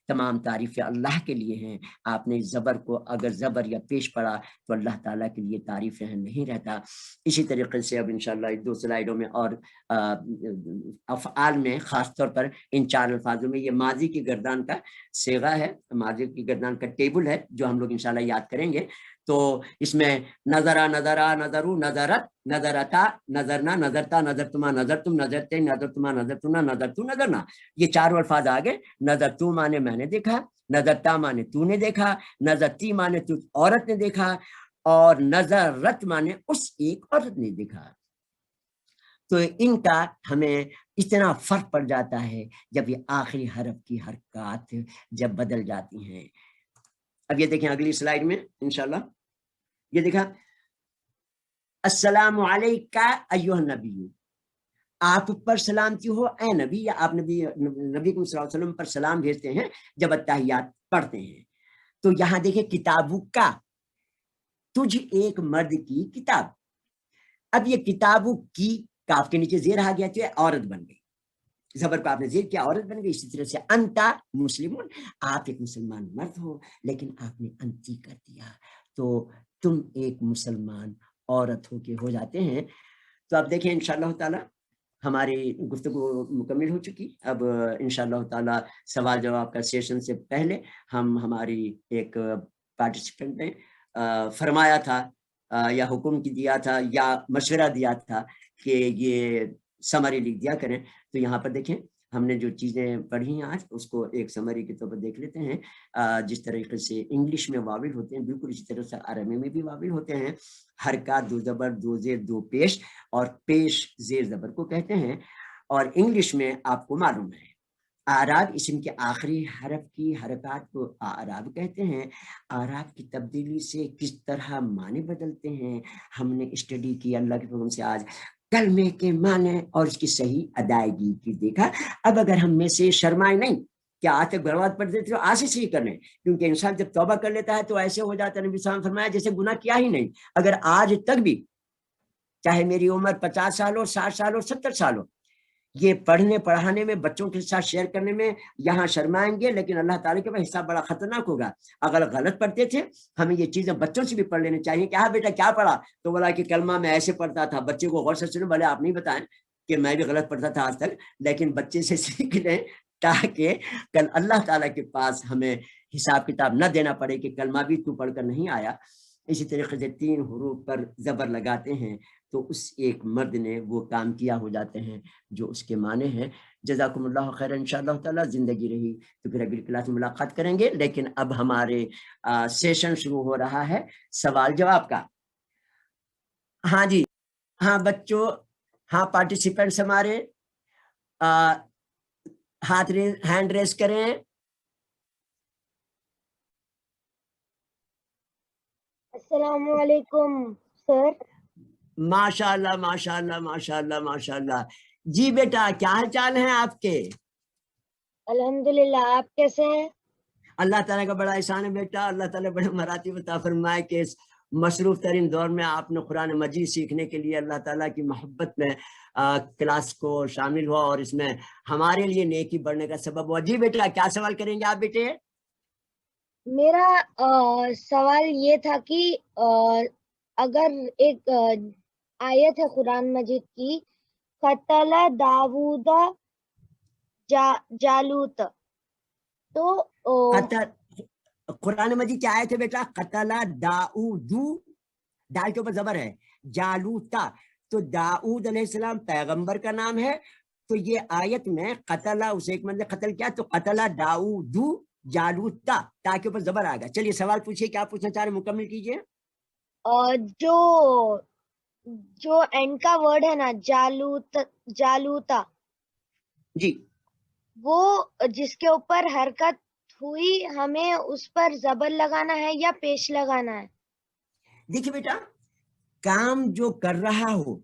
تمام تعریفیں اللہ کے لیے ہیں۔ آپ نے زبر کو اگر زبر یا پیش پڑا تو اللہ تعالیٰ کے لیے تعریفیں ہیں نہیں رہتا۔ اسی طریقے سے اب انشاءاللہ ایک دو سلائیڈوں میں اور افعال میں خاص طور پر ان چار الفاظوں میں یہ ماضی کی گردان کا صیغہ ہے، ماضی کی گردان کا ٹیبل ہے جو ہم لوگ انشاءاللہ یاد کریں گے۔ تو اس میں نظرا، نظرا، نظرو، نظرت، نظرتا، نظرنا، نظرتا، نظرتما، نظرتم، نظرتے، نظرتما، نظرتنا، نظرتو، نظرنا، یہ چاروں الفاظ آگے۔ نظرتو مانے میں نے دیکھا، نظرتا مانے تو نے دیکھا، نظرتی مانے تو عورت نے دیکھا، اور نظرت مانے اس ایک عورت نے دیکھا۔ تو ان کا ہمیں اتنا فرق پڑ جاتا ہے جب یہ آخری حرف کی حرکات جب بدل جاتی ہیں۔ اب یہ دیکھیں اگلی سلائیڈ میں انشاءاللہ، یہ دیکھا السلام علیکہ ایھا النبی، آپ پر سلامتی ہو اے نبی، یا آپ نبی صلی اللہ علیہ وسلم پر سلام بھیجتے ہیں جب التحیات پڑھتے ہیں۔ تو یہاں دیکھیں کتابو کا، تجھ ایک مرد کی کتاب، اب یہ کتابو کی کاف کے نیچے زیر آ گیا تو یہ عورت بن گئی، زبر کو آپ نے زیر کیا عورت بن گئی۔ اسی طرح سے انتا مسلمون، آپ ایک مسلمان مرد ہو لیکن آپ نے انتی کر دیا تو تم ایک مسلمان عورت ہو جاتے ہیں۔ تو اب دیکھیں انشاءاللہ تعالی ہماری گفتگو مکمل ہو چکی۔ اب انشاءاللہ تعالی سوال جواب کا سیشن سے پہلے ہم ہماری ایک پارٹیسپینٹ نے فرمایا تھا یا حکم کی دیا تھا یا مشورہ دیا تھا کہ یہ سمری لکھ دیا کریں، تو یہاں پر دیکھیں ہم نے جو چیزیں پڑھی ہیں آج اس کو ایک سمری کے طور پر دیکھ لیتے ہیں۔ جس طریقے سے انگلش میں واول ہوتے ہیں بالکل اسی طرح سے عربی میں بھی واول ہوتے ہیں، حرکات دو زبر دو زیر دو پیش، اور پیش زیر زبر کو کہتے ہیں۔ اور انگلش میں آپ کو معلوم ہے اعراب اسم کے آخری حرف کی حرکات کو اعراب کہتے ہیں۔ اعراب کی تبدیلی سے کس طرح معنی بدلتے ہیں ہم نے اسٹڈی کی اللہ کے حکم سے آج کلمے کے معنی اور اس کی صحیح ادائیگی کی دیکھا۔ اب اگر ہم میں سے شرمائے نہیں کہ آج تک برباد پڑ دیتے تو آج سے صحیح کرنے، کیونکہ انسان جب توبہ کر لیتا ہے تو ایسے ہو جاتا ہے، نبی صلی اللہ علیہ وسلم فرمایا جیسے گناہ کیا ہی نہیں۔ اگر آج تک بھی چاہے میری عمر 50 سال ہو، 60 سال ہو، 70 سال ہو، یہ پڑھنے پڑھانے میں بچوں کے ساتھ شیئر کرنے میں یہاں شرمائیں گے، لیکن اللہ تعالیٰ کے پاس حساب بڑا خطرناک ہوگا۔ اگر غلط پڑھتے تھے ہمیں یہ چیزیں بچوں سے بھی پڑھ لینے چاہیے کہ ہاں بیٹا کیا پڑھا، تو بولا کہ کلمہ میں ایسے پڑھتا تھا، بچے کو غور سے سنیں، بھلے آپ نہیں بتائیں کہ میں بھی غلط پڑھتا تھا آج تک، لیکن بچے سے سیکھ لیں تاکہ کل اللہ تعالیٰ کے پاس ہمیں حساب کتاب نہ دینا پڑے کہ کلمہ بھی تو پڑھ کر نہیں آیا۔ اسی طریقے سے 3 حروف پر زبر لگاتے ہیں تو اس ایک مرد نے وہ کام کیا ہو جاتے ہیں جو اس کے معنی ہیں۔ جزاکم اللہ خیر، انشاءاللہ تعالی زندگی رہی تو پھر اگلی کلاس میں ملاقات کریں گے، لیکن اب ہمارے سیشن شروع ہو رہا ہے سوال جواب کا۔ ہاں جی، ہاں بچوں، ہاں پارٹیسپینٹس ہمارے، ہینڈ ریز کریں. السلام علیکم سر. ماشاء اللہ ماشاء اللہ ماشاء اللہ ماشاء اللہ. جی بیٹا کیا حال چال ہیں آپ کے؟ الحمدللہ. آپ کیسے ہیں؟ اللہ تعالیٰ کا بڑا احسان ہے بیٹا. اللہ تعالیٰ بڑے مراتب عطا فرمائے کہ اس مصروف ترین دور میں آپ نے قرآن مجید سیکھنے کے لیے اللہ تعالیٰ کی محبت میں کلاس کو شامل ہوا اور اس میں ہمارے لیے نیکی بڑھنے کا سبب ہوا. جی بیٹا کیا سوال کریں گے آپ بیٹے؟ میرا سوال یہ تھا کہ اگر ایک آیت ہے قرآن مجید کی، قتل داود جالوت، تو قرآن مجید کیا آیت ہے بیٹا؟ قتل داؤد، دال کے اوپر زبر ہے، جالوتا. تو داؤد علیہ السلام پیغمبر کا نام ہے، تو یہ آیت میں قتل اسے ایک مطلب قتل کیا، تو قتل داؤد جالوتا، تا کے اوپر زبر آ گیا. چلیے سوال پوچھیے، کیا پوچھنا چاہ رہے ہیں مکمل کیجیے. جو اینڈ کا ورڈ ہے نا، جالوتا، جی وہ جس کے اوپر حرکت ہوئی، ہمیں اس پر زبر لگانا ہے یا پیش لگانا ہے؟ دیکھیے بیٹا، کام جو کر رہا ہو،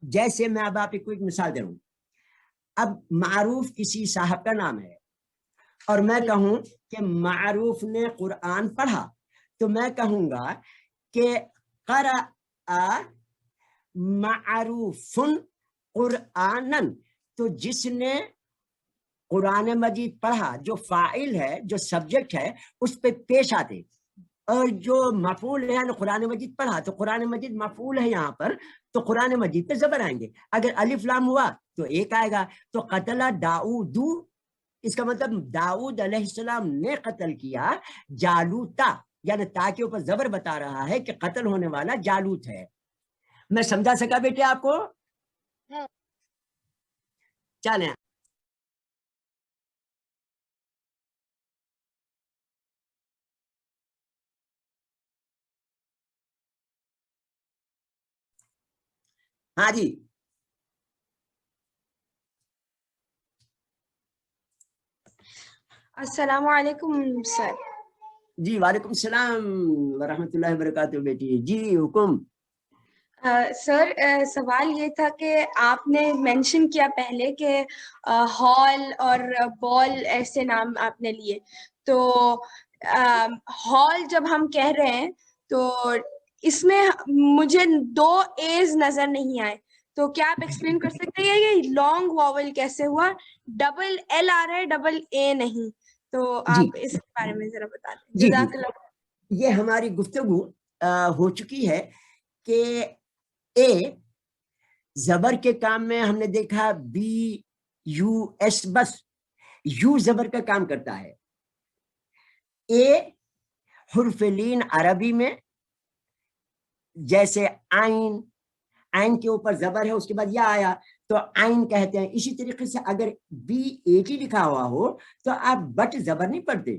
جیسے میں اب آپ کو ایک مثال دے رہا ہوں. اب معروف کسی صاحب کا نام ہے اور میں کہوں کہ معروف نے قرآن پڑھا، تو میں کہوں گا کہ قرأ معروف قرآنن. تو جس نے قرآن مجید پڑھا، جو فاعل ہے، جو سبجیکٹ ہے، اس پہ پیش آتے، اور جو مفعول ہے یعنی قرآن مجید پڑھا، تو قرآن مجید مفعول ہے یہاں پر، تو قرآن مجید پہ زبر آئیں گے. اگر الف لام ہوا تو ایک آئے گا. تو قتل داؤد، اس کا مطلب داؤد علیہ السلام نے قتل کیا جالوتا، یعنی تا کے اوپر زبر بتا رہا ہے کہ قتل ہونے والا جالوت ہے. میں سمجھا سکا بیٹے آپ کو؟ چلیں ہاں جی. السلام علیکم سر. جی وعلیکم السلام ورحمۃ اللہ وبرکاتہ بیٹی. جی حکم. سر سوال یہ تھا کہ آپ نے مینشن کیا پہلے کہ ہال اور بال ایسے نام آپ نے لیے، تو ہال جب ہم کہہ رہے ہیں تو اس میں مجھے 2 ایز نظر نہیں آئے، تو کیا آپ ایکسپلین کر سکتے ہیں یہ لانگ واول کیسے ہوا؟ ڈبل ایل آ رہا ہے، ڈبل اے نہیں، تو آپ اس کے بارے میں ذرا بتا دیں. جی جزاک اللہ. یہ ہماری گفتگو ہو چکی ہے کہ اے زبر کے کام میں ہم نے دیکھا بی یو ایس، بس یو زبر کا کام کرتا ہے. اے حرف لین عربی میں جیسے آئین، آئین کے اوپر زبر ہے، اس کے بعد یا آیا تو آئین کہتے ہیں. اسی طریقے سے اگر بی ایٹ ہی لکھا ہوا ہو تو آپ بٹ زبر نہیں پڑھتے،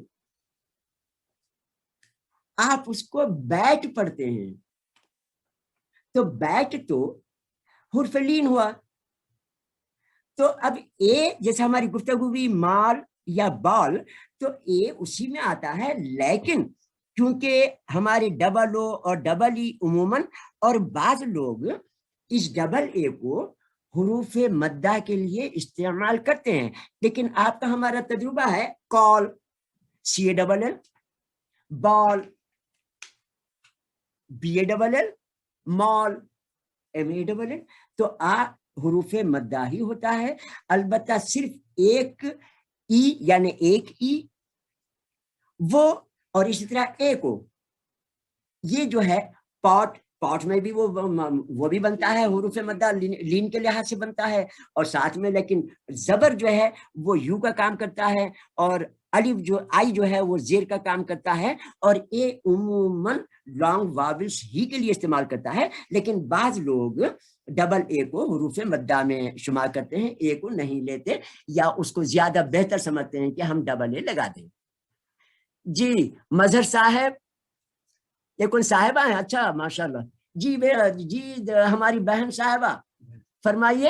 آپ اس کو بیٹ پڑھتے ہیں. تو بیٹ تو حرف لین ہوا. تو اب اے جیسے ہماری گفتگو بھی مال یا بال، تو اے اسی میں آتا ہے، لیکن کیونکہ ہماری ڈبل او اور ڈبل ای عموماً، اور بعض لوگ اس ڈبل اے کو حروف مدہ کے لیے استعمال کرتے ہیں. لیکن آپ کا ہمارا تجربہ ہے call C A double L, ball B A double L, mall M A double L. تو حروف مدہ ہی ہوتا ہے، البتہ صرف ایک ای یعنی ایک ای وہ، اور اسی طرح اے کو، یہ جو ہے پاٹ، پاٹ میں بھی وہ بھی بنتا ہے حروف مدہ، لین کے لحاظ سے بنتا ہے، اور ساتھ میں لیکن زبر جو ہے وہ یو کا کام کرتا ہے، اور الف جو آئی جو ہے وہ زیر کا کام کرتا ہے، اور اے عموماً لانگ واولس ہی کے لیے استعمال کرتا ہے. لیکن بعض لوگ ڈبل اے کو حروف مدہ میں شمار کرتے ہیں، اے کو نہیں لیتے، یا اس کو زیادہ بہتر سمجھتے ہیں کہ ہم ڈبل اے لگا دیں. جی مظہر صاحب، یہ کون صاحبہ ہیں؟ اچھا ماشاءاللہ. جی ہماری بہن صاحبہ فرمائیے.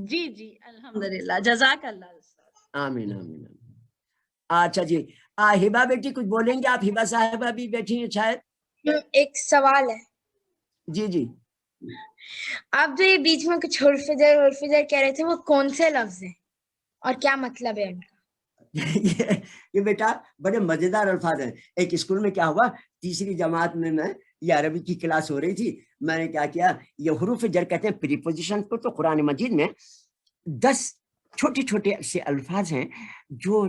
جی جی الحمدللہ جزاک اللہ استاد. آمین آمین آمین. اچھا جی ہبا بیٹی کچھ بولیں گے آپ؟ ہبا صاحبہ بھی بیٹھی ہیں شاید. ایک سوال ہے. جی جی. آپ جو یہ بیچ میں کچھ حرف جر کہہ رہے تھے وہ کون سے لفظ ہیں اور کیا مطلب ہے ان کا؟ یہ بیٹا بڑے مزیدار الفاظ ہیں. ایک اسکول میں کیا ہوا، تیسری جماعت میں یہ عربی کی کلاس ہو رہی تھی. میں نے کیا کیا، یہ حروف جر کہتے ہیں پریپوزیشن کو. تو قرآن مجید میں 10 چھوٹے چھوٹے سے الفاظ ہیں جو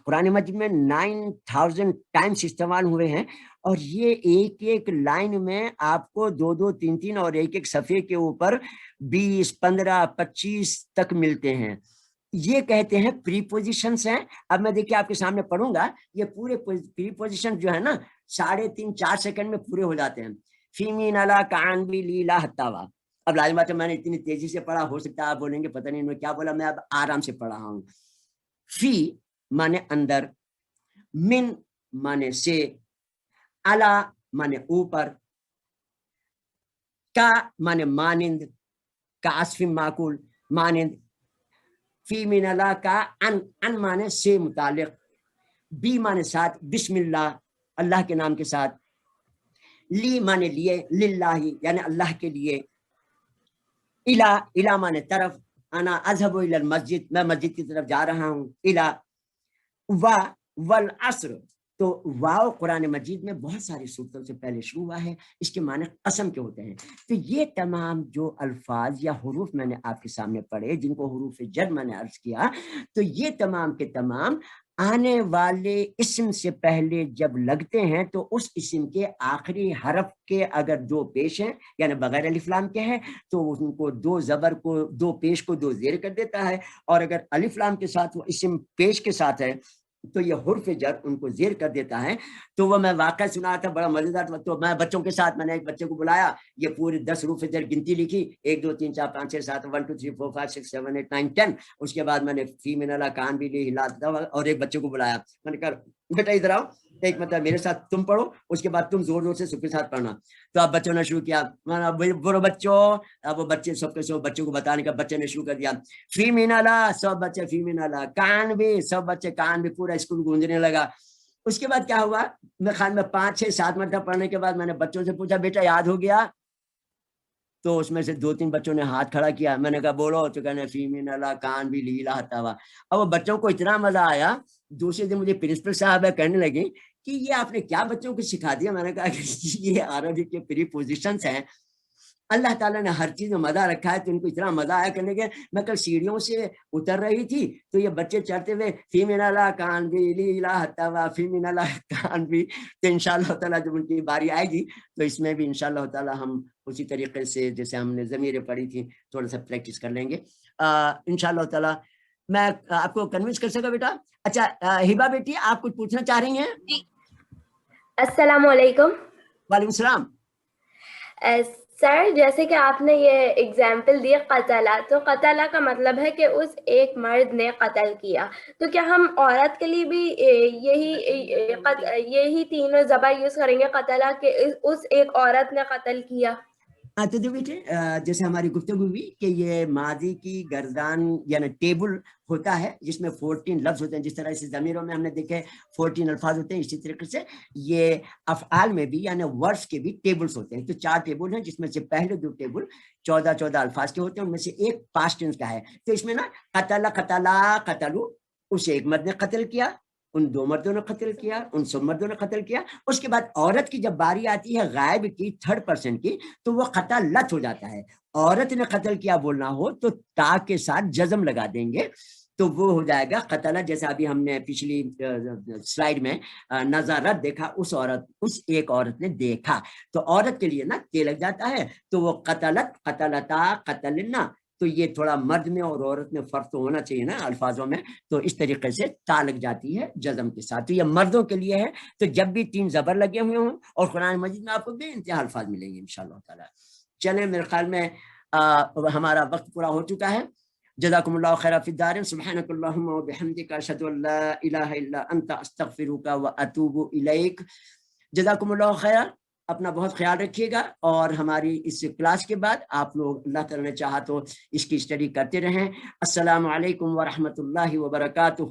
قرآن مجید میں 9000 ٹائمز استعمال ہوئے ہیں، اور یہ ایک ایک لائن میں آپ کو 2 2 3 3 اور ایک ایک صفحے کے اوپر 20 15 25 تک ملتے ہیں. یہ کہتے ہیں پریپوزیشنز ہیں. اب میں دیکھیے آپ کے سامنے پڑھوں گا. یہ پورے پریپوزیشن جو ہے نا 3.5 4 سیکنڈ میں پورے ہو جاتے ہیں. فیمی نلا کان بھی لیلا ہتاوا. اب لازم بات ہے میں نے اتنی تیزی سے پڑھا، ہو سکتا ہے آپ بولیں گے پتہ نہیں انہوں نے کیا بولا. میں اب آرام سے پڑھ رہا ہوں. فی مانے اندر، من مانے سے، الا مانے اوپر، کا مانے مانند، کا عصف معقول مانند. فی من اللہ کا ان مانے سے متعلق، بی مانے ساتھ، بسم اللہ اللہ کے نام کے ساتھ، لی مانے لیے، للہ یعنی اللہ کے لیے، الہ مانے طرف، انا اذهب الى المسجد میں مسجد کی طرف جا رہا ہوں، الہ، والعصر. تو واو قرآن مجید میں بہت ساری صورتوں سے پہلے شروع ہوا ہے، اس کے معنی قسم کے ہوتے ہیں. تو یہ تمام جو الفاظ یا حروف میں نے آپ کے سامنے پڑھے، جن کو حروف جر میں نے عرض کیا، تو یہ تمام کے تمام آنے والے اسم سے پہلے جب لگتے ہیں تو اس اسم کے آخری حرف کے اگر 2 پیش ہیں یعنی بغیر الف لام کے ہیں تو ان کو 2 زبر کو 2 پیش کو 2 زیر کر دیتا ہے، اور اگر الف لام کے ساتھ وہ اسم پیش کے ساتھ ہے تو یہ حرف جر ان کو زیر کر دیتا ہے. تو وہ میں واقعہ سنا تھا بڑا مزیدار. تو میں بچوں کے ساتھ میں نے ایک بچے کو بلایا، یہ پوری 10 حروف جر گنتی لکھی، 1 2 3 4 5 6 7 1 2 3 4 5 6 7 8 9 10. اس کے بعد میں نے فی من اللہ کان بھی لی ہلا، اور ایک بچے کو بلایا. میں نے کہا بیٹا ادھر آؤ، ایک مطلب میرے ساتھ تم پڑھو، اس کے بعد تم زور زور سے سب کے ساتھ پڑھنا. تو اب بچوں نے شروع کیا، بولو بچوں. اب وہ بچے سب کے سب بچوں کو بتانے کا بچے نے شروع کر دیا، فی من اللہ، سب بچے فی من اللہ، کان بھی، سب بچے کان بھی، پورا اسکول گونجنے لگا. اس کے بعد کیا ہوا، میں خیال میں 5 6 7 مرتبہ پڑھنے کے بعد میں نے بچوں سے پوچھا بیٹا یاد ہو گیا؟ تو اس میں سے 2 3 بچوں نے ہاتھ کھڑا کیا. میں نے کہا بولو، تو کہنے فی من اللہ کان بھی لیلا ہتاوا. اب وہ بچوں کو اتنا مزہ آیا، دوسرے دن مجھے پرنسپل صاحب کہنے لگے کہ یہ آپ نے کیا بچوں کو سکھا دیا. میں نے کہا کہ یہ عربی کے پریپوزیشنز ہیں، اللہ تعالیٰ نے ہر چیز میں مزہ رکھا ہے، تو ان کو اتنا مزہ آیا کرنے کے. میں کل سیڑھیوں سے اتر رہی تھی تو یہ بچے چڑھتے ہوئے فی من اللہ کان بھی لیلا ہتاوا، فی من اللہ کان بھی. تو انشاءاللہ تعالیٰ جب ان کی باری آئے گی تو اس میں بھی انشاءاللہ تعالیٰ ہم اسی طریقے سے جیسے ہم نے ضمیریں پڑھی تھی تھوڑا سا پریکٹس کر لیں گے انشاءاللہ تعالیٰ. میں آپ کو کنونس کر سکا بیٹا. اچھا ہبا بیٹی آپ کچھ پوچھنا چاہ رہی ہیں؟ السلام علیکم. وعلیکم السلام. سر جیسے کہ آپ نے یہ اگزامپل دی قتلہ، تو قتلہ کا مطلب ہے کہ اس ایک مرد نے قتل کیا، تو کیا ہم عورت کے لیے بھی یہی تینوں زبر یوز کریں گے قتلہ کہ اس ایک عورت نے قتل کیا؟ تو جو بیٹے جیسے ہماری گفتگو ہوئی کہ یہ ماضی کی گردان یعنی ٹیبل ہوتا ہے جس میں 14 لفظ ہوتے ہیں. جس طرح سے ضمیروں میں ہم نے دیکھے 14 الفاظ ہوتے ہیں، اسی طریقے سے یہ افعال میں بھی یعنی ورڈز کے بھی ٹیبلز ہوتے ہیں. تو 4 ٹیبل ہیں جس میں سے پہلے 2 ٹیبل 14 الفاظ کے ہوتے ہیں، ان میں سے ایک پاسٹ ٹینس کا ہے. تو اس میں نا قتل قتلا قتلو، اسے ایک مرد نے قتل کیا، ان 2 مردوں نے قتل کیا، ان 100 مردوں نے قتل کیا. اس کے بعد عورت کی جب باری آتی ہے غائب کی 3rd پرسن کی تو وہ قتلت ہو جاتا ہے. عورت نے قتل کیا بولنا ہو تو تا کے ساتھ جزم لگا دیں گے تو وہ ہو جائے گا قتلہ. جیسے ابھی ہم نے پچھلی سلائیڈ میں نظارت دیکھا، اس ایک عورت نے دیکھا، تو عورت کے لیے نا تے لگ جاتا ہے تو وہ قتلت قتلتا قتلنا. تو یہ تھوڑا مرد میں اور عورت میں فرق تو ہونا چاہیے نا الفاظوں میں، تو اس طریقے سے تا لگ جاتی ہے جزم کے ساتھ. تو یہ مردوں کے لیے ہے. تو جب بھی 3 زبر لگے ہوئے ہوں اور قرآن مجید میں آپ کو بے انتہا الفاظ ملیں گے انشاءاللہ تعالی. چلیں میرے خیال میں ہمارا وقت پورا ہو چکا ہے. جزاکم اللہ خیر فی الدارین. سبحانک اللہم و بحمدک اشہد ان لا الہ الا انت استغفرک و اتوب الیک. جزاکم اللہ خیر. اپنا بہت خیال رکھیے گا، اور ہماری اس کلاس کے بعد آپ لوگ اللہ تعالیٰ نے چاہا تو اس کی اسٹڈی کرتے رہیں۔ السلام علیکم ورحمۃ اللہ وبرکاتہ۔